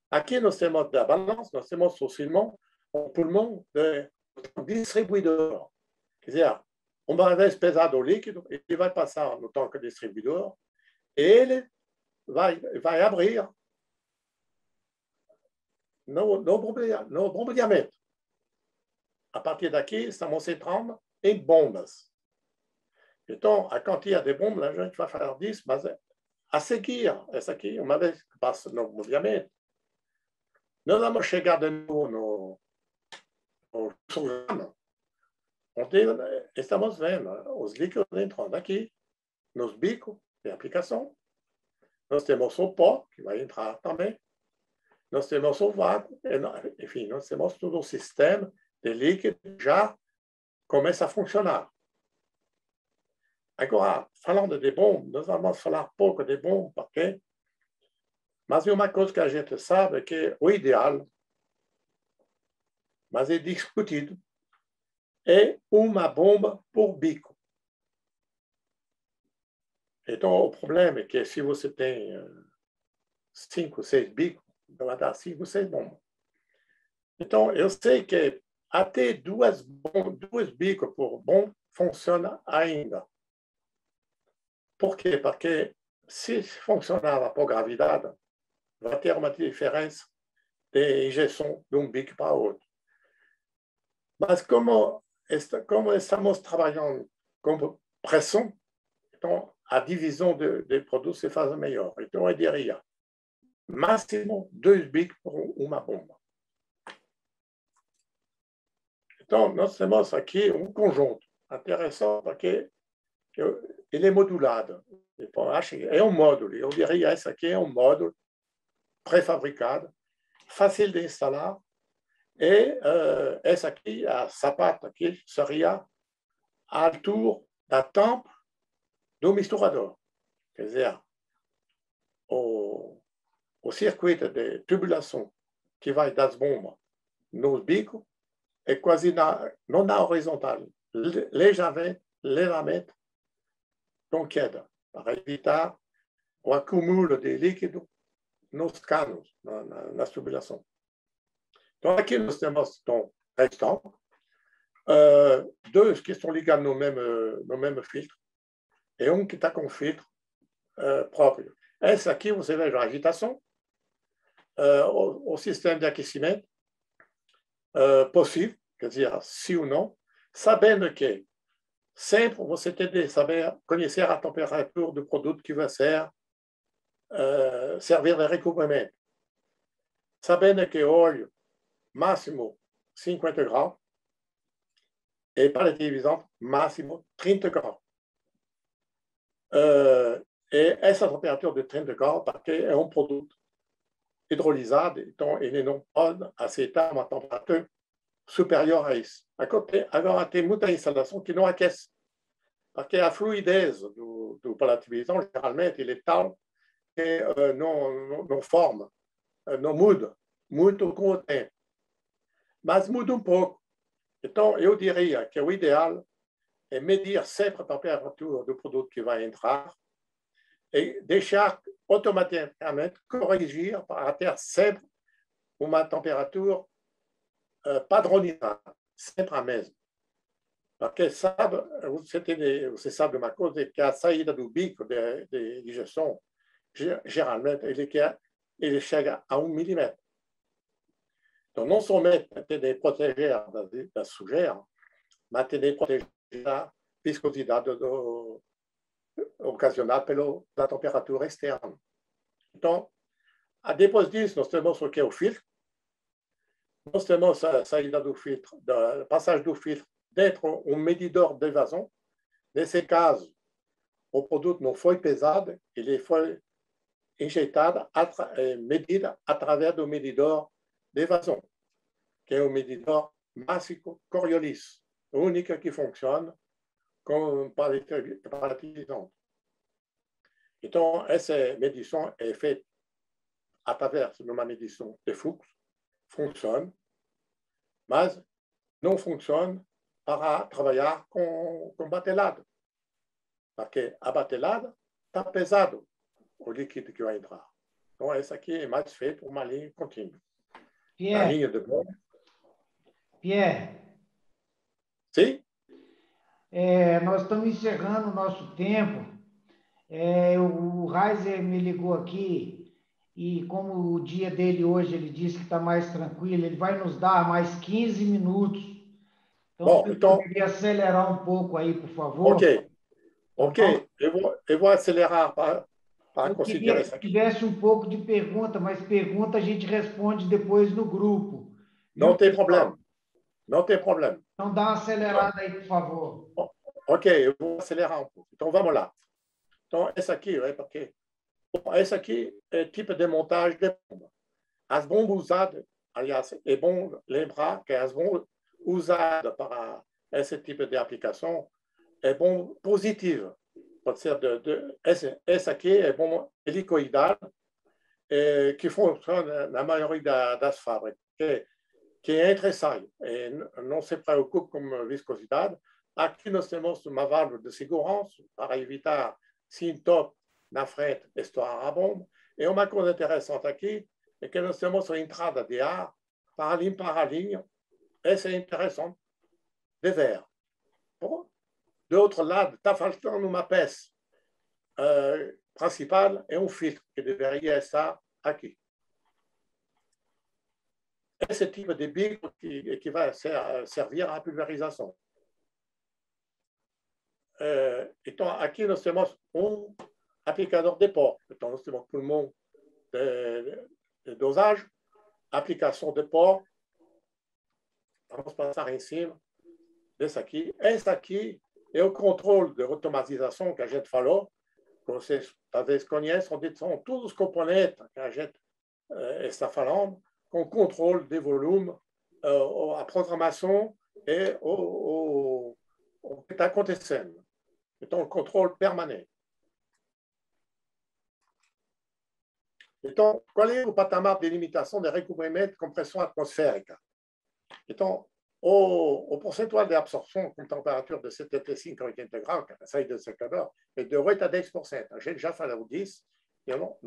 Speaker 1: Aqui nós temos da balança, nós temos socialmente um pulmão de distribuidor. Quer dizer, uma vez pesado o líquido, ele vai passar no tanque distribuidor e ele vai abrir no bombeamento. A partir daqui, estamos entrando em bombas. Então, quand il y a des bombes, a gente vai falar disso, mas a seguir, essa aqui, uma vez que passa no bombeamento, nós vamos chegar de novo no programa, onde estamos vendo os líquidos entrando aqui, nos bicos de aplicação. Nós temos o pó, que vai entrar também. Nós temos o vácuo, enfim, nós temos todo o sistema de líquido já começa a funcionar. Agora, falando de bombas, nós vamos falar pouco de bombas, porque mas uma coisa que a gente sabe é que o ideal, mas é discutido, é uma bomba por bico. Então, o problema é que se você tem 5, 6 bicos, vai dar 5, 6 bombas. Então, eu sei que até duas bicos por bomba funciona ainda. Por quê? Porque se funcionava por gravidade, vai ter uma diferença de injeção de um bico para outro. Mas como estamos trabalhando com pressão, então a divisão de produtos se faz melhor. Então, eu diria, máximo 2 bicos por uma bomba. Então, nós temos aqui um conjunto interessante, porque ele é modulado. Então, é um módulo. Eu diria, esse aqui é um módulo pré-fabricado, fácil de instalar. E essa aqui, a sapata, aqui, seria à altura da tampa do misturador. Quer dizer, o circuito de tubulação que vai das bombas nos bicos é quase não na horizontal, levemente com queda, para evitar o acúmulo de líquido nos canos, na tubulação. Então, aqui nós temos restant, dois que estão ligados no mesmo filtro, e um que está com filtro próprio. Esse aqui, você veja a agitação, o sistema de aquecimento possível, quer dizer, sim ou não, sabendo que sempre você tem de saber conhecer a temperatura do produto que vai servir de recobrimento. Sabendo que óleo máximo 50 graus e para a televisão máximo 30 graus. E essa temperatura de 30 graus, porque é um produto hidrolisado, então ele não pode aceitar uma temperatura superior a isso. Agora, tem muita instalação que não aquece, porque a fluidez do palativisão, geralmente, ele é tal que não forma, não muda muito com o tempo, mas muda um pouco. Então, eu diria que o ideal é medir sempre a temperatura do produto que vai entrar e deixar automaticamente corrigir para ter sempre uma temperatura padronizada, sempre a mesma. Porque você sabe uma coisa, que a saída do bico de digestão, geralmente, ele chega a 1 milímetro. Então, não somente tem de proteger da sujeira, mas tem de proteger da viscosidade ocasionada pela temperatura externa. Então, depois disso, nós temos o que é o filtro. Nós temos a saída do filtro, a passagem do filtro dentro um medidor de evasão. Nesse caso, o produto não foi pesado, ele foi injetado, medido através do medidor de evasão, que é o medidor mássico Coriolis, o único que funciona com palativisante. Então, essa medição é feita através de uma medição de fluxo, funciona, mas não funciona para trabalhar com batelada, porque a batelada está pesado, o líquido que vai entrar. Então, essa aqui é mais feita uma linha contínua. A linha de bomba.
Speaker 2: Pierre.
Speaker 1: Sim?
Speaker 2: Nós estamos encerrando o nosso tempo. O Reiser me ligou aqui e como o dia dele hoje, ele disse que está mais tranquilo, ele vai nos dar mais 15 minutos. Então,
Speaker 1: Bom,
Speaker 2: você poderia acelerar um pouco aí, por favor?
Speaker 1: Ok. Eu vou acelerar para conseguir isso aqui.
Speaker 2: Se tivesse um pouco de pergunta, mas pergunta a gente responde depois no grupo.
Speaker 1: Não tem problema. Não tem problema.
Speaker 2: Então, dá uma acelerada aí, por favor.
Speaker 1: Ok, eu vou acelerar um pouco. Então, vamos lá. Então, essa aqui, porque essa aqui é tipo de montagem de bomba. As bombas usadas, aliás, é bom lembrar que as bombas usadas para esse tipo de aplicação é bomba positiva. Pode ser essa aqui é bomba helicoidal, que funciona na maioria das fábricas, que entra e sai. E não se preocupe com a viscosidade. Aqui nós temos uma válvula de segurança para evitar, se entope na frente, estourar a bomba. E uma coisa interessante aqui é que nós temos a entrada de ar para limpar a linha. Essa é interessante, de verre. Bom, do outro lado, está faltando uma peça principal, é um filtro que deveria estar aqui. Esse tipo de bico que vai servir à pulverização. Então, aqui nós temos um aplicador de pó. Então, nós temos pulmão de dosagem, aplicação de pó. Vamos passar em cima desse aqui. Esse aqui é o controle de automatização que a gente falou, que vocês talvez conheçam, onde são todos os componentes que a gente está falando, com controle de volume, a programação e o que está acontecendo. Então, o controle permanente. Então, qual é o patamar de limitação de recobrimento de compressão atmosphérica? Então, o percentual de absorção com temperatura de 75 a 80 graus, que é a saída do secador, é de 8 a 10%. A gente já falou disso, e não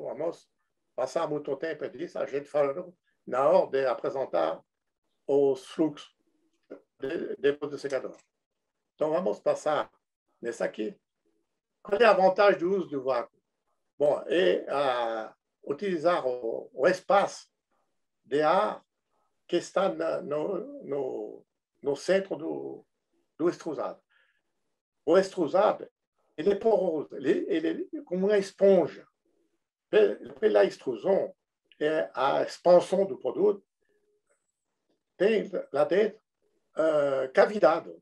Speaker 1: vamos passar muito tempo disso. A gente falou na hora de apresentar os fluxos depois do secador. Então, vamos passar nesse aqui. Qual é a vantagem do uso do vácuo? Bom, é utilizar o espaço de ar que está no centro do extrusado. O extrusado, ele é poroso, ele é como uma esponja. Pela extrusão, a expansão do produto, tem lá dentro cavidade.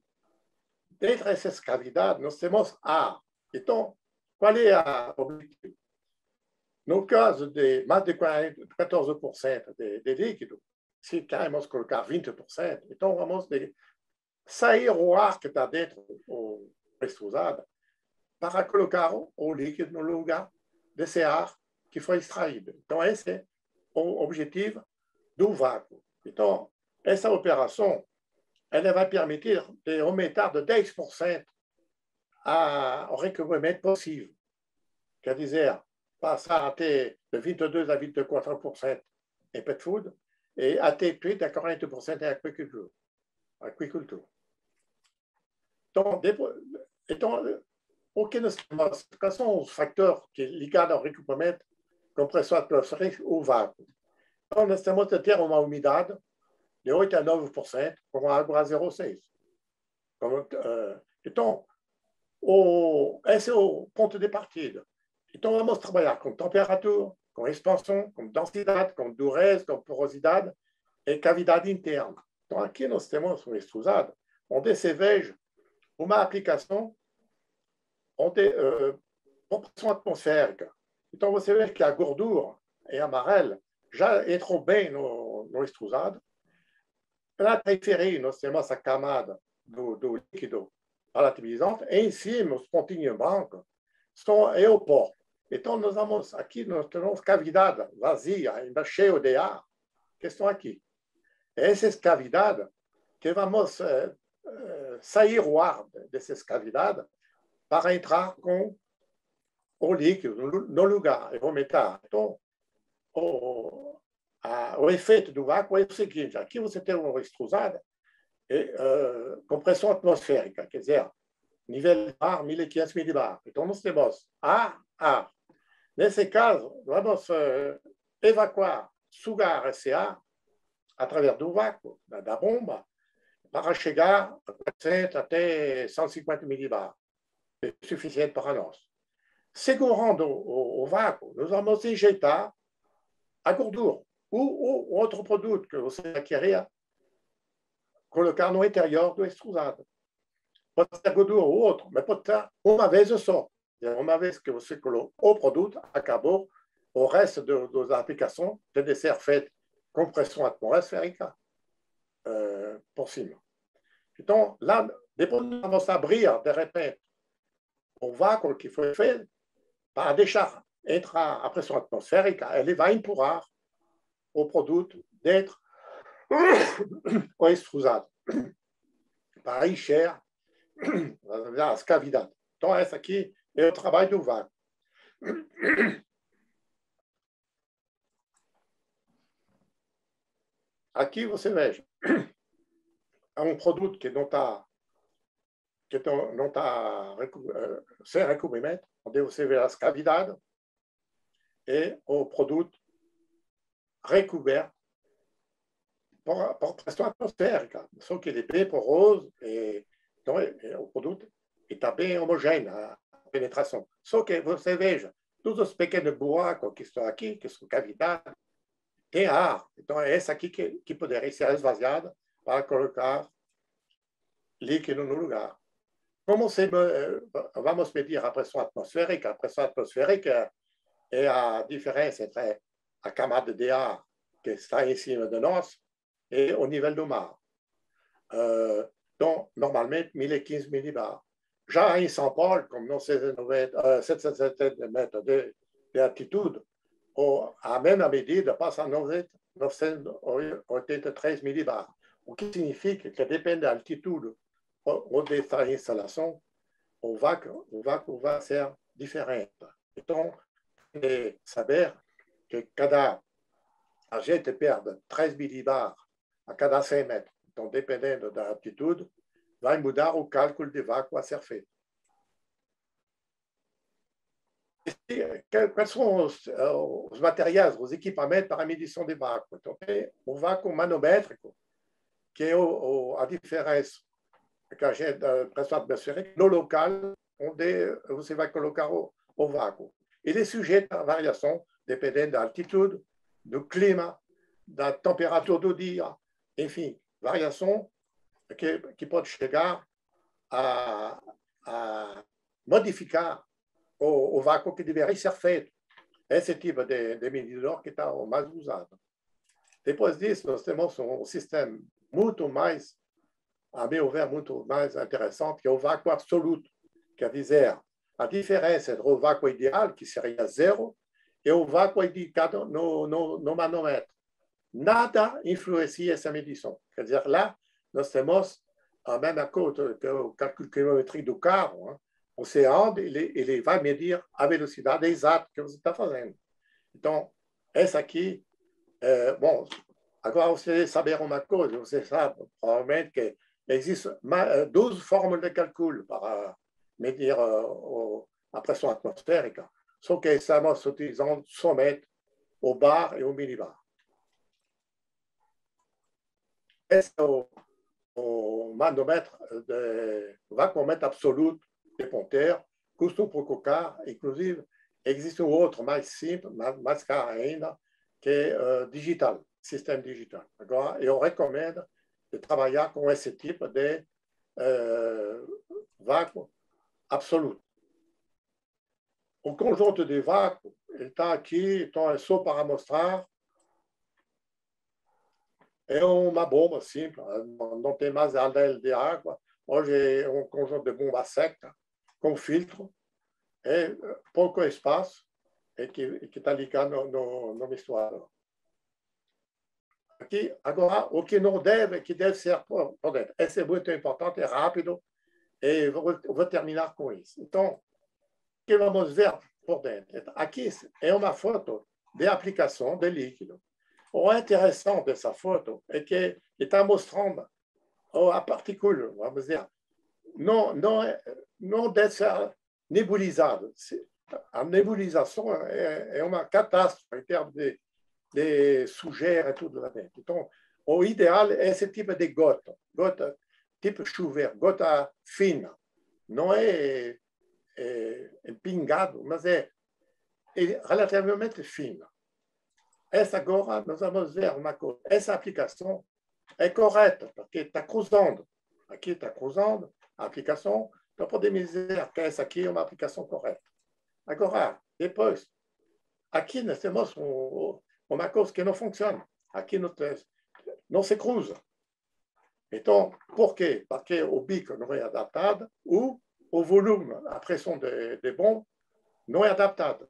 Speaker 1: Dentro dessas cavidades, nós temos ar. Então, qual é o objetivo? No caso de mais de 14% de líquido, se queremos colocar 20%, então vamos sair o ar que está dentro do extrusado para colocar o líquido no lugar desse ar que foi extraído. Então, esse é o objetivo do vácuo. Então, essa operação ela vai permitir de aumentar de 10% o recobrimento possível. Quer dizer, passar até de 22% a 24% em pet food e até 30% a 40% em aquicultura. Então, o que nós temos, quais são os fatores ligados ao recobrimento, compressão atmosférica ou vácuo? Então, nós temos de ter uma umidade de 8% a 9%, com água a 0,6%. Então, esse é o ponto de partida. Então, vamos trabalhar com temperatura, com expansão, com densidade, com dureza, com porosidade e cavidade interna. Então, aqui nós temos um extrusado onde se veja uma aplicação onde compressão atmosférica. Então, você vê que a gordura em amarela já entrou bem no extrusado. Na periferia, nós temos essa camada do líquido relativizante. E em cima, os pontinhos brancos é o pó. Então, nós temos cavidade vazia, ainda cheia de ar, que estão aqui. Essas cavidades, que vamos sair o ar dessas cavidades para entrar com o líquido no lugar e aumentar. Então, o efeito do vácuo é o seguinte: aqui você tem uma extrusada e compressão atmosférica, quer dizer, nível de ar 1500 milibar. Então, nós temos ar. Nesse caso, vamos evacuar, sugar esse ar através do vácuo, da bomba, para chegar a 400 até 150 milibar. É suficiente para nós. Segurando o vácuo, nós vamos injetar a gordura ou outro produto que você queria colocar no interior do extrusado. Pode ser gordura ou outro, mas pode ser uma vez só. Uma vez que você colocou o produto, acabou. O resto das aplicações tem de ser feito compressão atmosférica por cima. Então, lá, depois nós vamos abrir, de repente, o vácuo que foi feito para deixar entrar a pressão atmosférica, ele vai empurrar o produto dentro do extrusado para encher as cavidades. Então, essa aqui é o trabalho do vácuo. Aqui você veja, é um produto que não está sem recobrimento, onde você vê as cavidades e o produto recoberto por pressão atmosférica. Só que ele é bem poroso, então o produto está bem homogêneo, a penetração. Só que você veja, todos os pequenos buracos que estão aqui, que são cavidades, tem ar. Então, é essa aqui que poderia ser esvaziada para colocar líquido no lugar. Como vamos medir a pressão atmosférica? A pressão atmosférica é a diferença entre a camada de ar que está em cima de nós e o nível do mar. Então, normalmente, 1015 millibar. Já em São Paulo, como nós 770 metros de altitude, a mesma medida passa a 983 millibar. O que significa que, depende da altitude onde está a instalação, o vácuo vai ser diferente. Então, é saber que a gente perde 3 millibar a cada 100 metros. Então, dependendo da altitude, vai mudar o cálculo de vácuo a ser feito. Quais são os materiais, os equipamentos para a medição de vácuo? Então, tem o vácuo manométrico, que é a diferença que a gente, a pressão atmosférica, no local onde você vai colocar o vácuo. Ele é sujeito à variação, dependendo da altitude, do clima, da temperatura do dia, enfim, variação que pode chegar a modificar o vácuo que deveria ser feito. Esse tipo de medidor que está o mais usado. Depois disso, nós temos um sistema muito mais, a meu ver, muito mais interessante, que é o vácuo absoluto. Quer dizer, a diferença entre o vácuo ideal, que seria zero, e o vácuo indicado no manômetro. Nada influencia essa medição. Quer dizer, lá, nós temos a mesma coisa que o cálculo quilométrico do carro. Hein? Você anda, ele vai medir a velocidade exata que você está fazendo. Então, essa aqui, bom, agora você saber uma coisa, você sabe provavelmente que existem 12 fórmulas de cálculo para medir a pressão atmosphérica, só que estamos utilizando somente o bar e o minibar. Esse é o manômetro, o vacômetro absoluto de Ponter, custa pouco caro, inclusive existe um outro mais simples, mais caro ainda, que é digital, sistema digital. Agora, eu recomendo de trabalhar com esse tipo de vácuo absoluto. O conjunto de vácuo, ele está aqui, então é só para mostrar. É uma bomba simples, não tem mais aldeia de água. Hoje é um conjunto de bomba seca, com filtro, é pouco espaço, e que está ligado no misturador. Aqui, agora, o que não deve, que deve ser por dentro. Esse é muito importante, é rápido, e vou terminar com isso. Então, o que vamos ver por dentro? Aqui é uma foto de aplicação de líquido. O interessante dessa foto é que está mostrando a partícula, vamos dizer, não deve ser nebulizada. A nebulização é uma catástrofe em termos de sujeira e tudo lá dentro. Então, o ideal é esse tipo de gota tipo chuveiro, gota fina. Não é pingado, mas é relativamente fina. Essa agora, nós vamos ver uma coisa. Essa aplicação é correta, porque está cruzando. Aqui está cruzando a aplicação, então podemos dizer que essa aqui é uma aplicação correta. Agora, depois, aqui nós temos uma coisa que não funciona. Aqui não se cruza. Então, por quê? Porque o bico não é adaptado ou o volume, a pressão de bomba não é adaptada.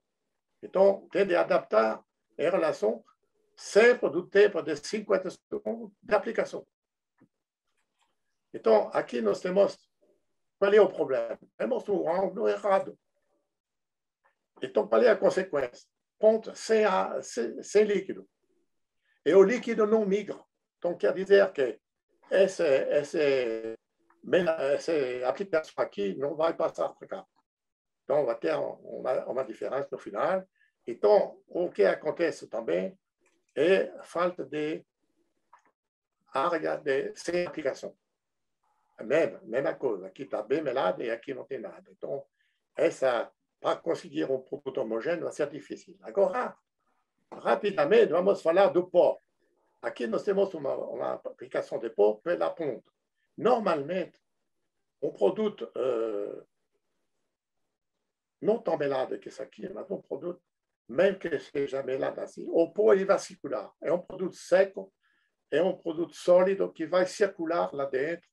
Speaker 1: Então, tem de adaptar em relação sempre do tempo de 50 segundos de aplicação. Então, aqui nós temos, qual é o problema? Temos um ângulo errado. Então, qual é a consequência? Ponto sem líquido. E o líquido não migra. Então, quer dizer que essa aplicação aqui não vai passar para cá. Então, vai ter uma diferença no final. Então, o que acontece também é falta de área sem aplicação. Mesma coisa. Aqui está bem melado e aqui não tem nada. Então, para conseguir um produto homogêneo vai ser difícil. Agora, rapidamente, vamos falar do pó. Aqui nós temos uma aplicação de pó pela ponta. Normalmente, um produto não tão melado que esse aqui, mas um produto, mesmo que seja melado assim, o pó é vascular. É um produto seco, é um produto sólido que vai circular lá dentro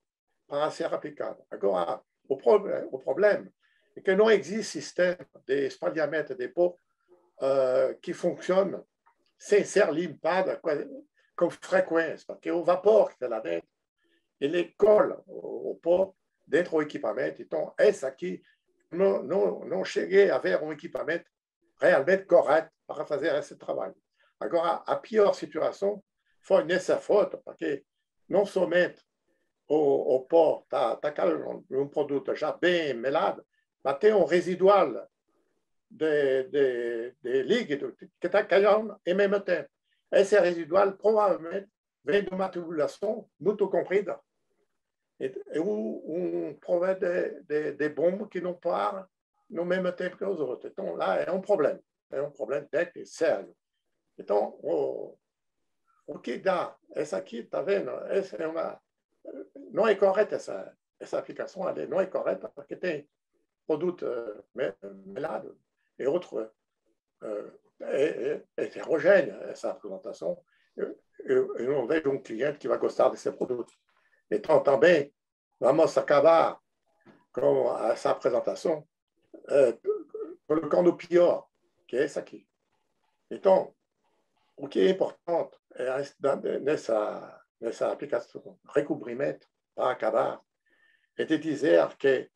Speaker 1: para ser aplicado. Agora, o problema é que não existe sistema de espalhamento de pó que funcione sem ser limpado com frequência, porque o vapor que está lá dentro, ele cola o pó dentro do equipamento. Então, esse aqui, não cheguei a ver um equipamento realmente correto para fazer esse trabalho. Agora, a pior situação foi nessa foto, porque não somente o pó está caindo um produto já bem melado, mas tem um residual de líquido que está caindo ao mesmo tempo. Esse residual provavelmente vem de uma tubulação muito comprida. E problema de bomba que não para no mesmo tempo que os outros. Então, lá é um problema técnico sério. Então, o que dá? Essa aqui, está vendo? Essa não é correta, essa aplicação, ela não é correta, porque tem produto melado e outro heterogêneo, essa apresentação. eu não vejo um cliente que vai gostar desse produto. Então, também, vamos acabar com essa apresentação colocando o pior, que é esse aqui. Então, o que é importante nessa aplicação recobrimento, para acabar, é de dizer que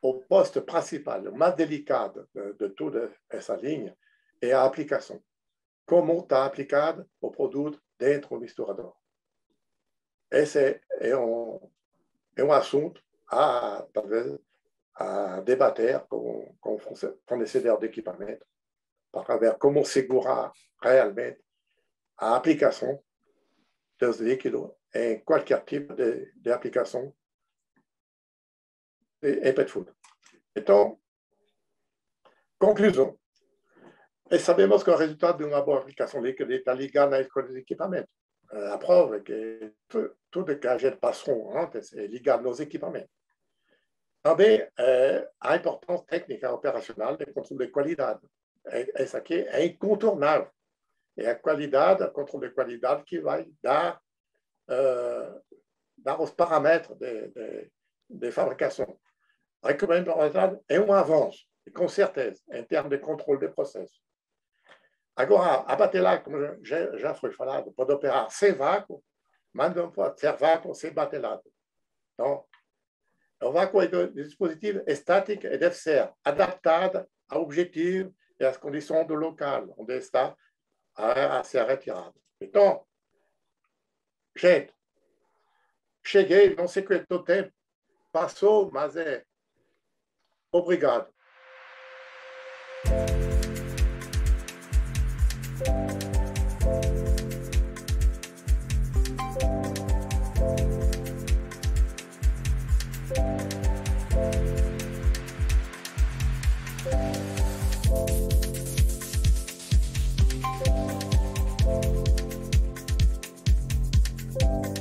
Speaker 1: o poste principal, o mais delicado de toda essa linha, é a aplicação. Como está aplicado o produto dentro do misturador. Esse é um assunto talvez, a debater com o fornecedor de equipamento para ver como segurar realmente a aplicação dos líquidos em qualquer tipo de aplicação em pet food. Então, conclusão. E sabemos que o resultado de uma boa aplicação líquida está ligado à escolha de equipamento. A prova é que tudo que a gente passou antes é ligado nos equipamentos. Também a importância técnica operacional do controle de qualidade. Essa aqui é incontornável. É a qualidade, o controle de qualidade que vai dar os parâmetros de fabricação. A recomendabilidade é um avanço, com certeza, em termos de controle de processo. Agora, a batelagem, como já foi falado, pode operar sem vácuo, mas não pode ser vácuo sem batelagem. Então, o vácuo é um dispositivo estático e deve ser adaptado ao objetivo e às condições do local onde está a ser retirado. Então, gente, cheguei, não sei quanto tempo passou, mas obrigado.
Speaker 3: Thank you.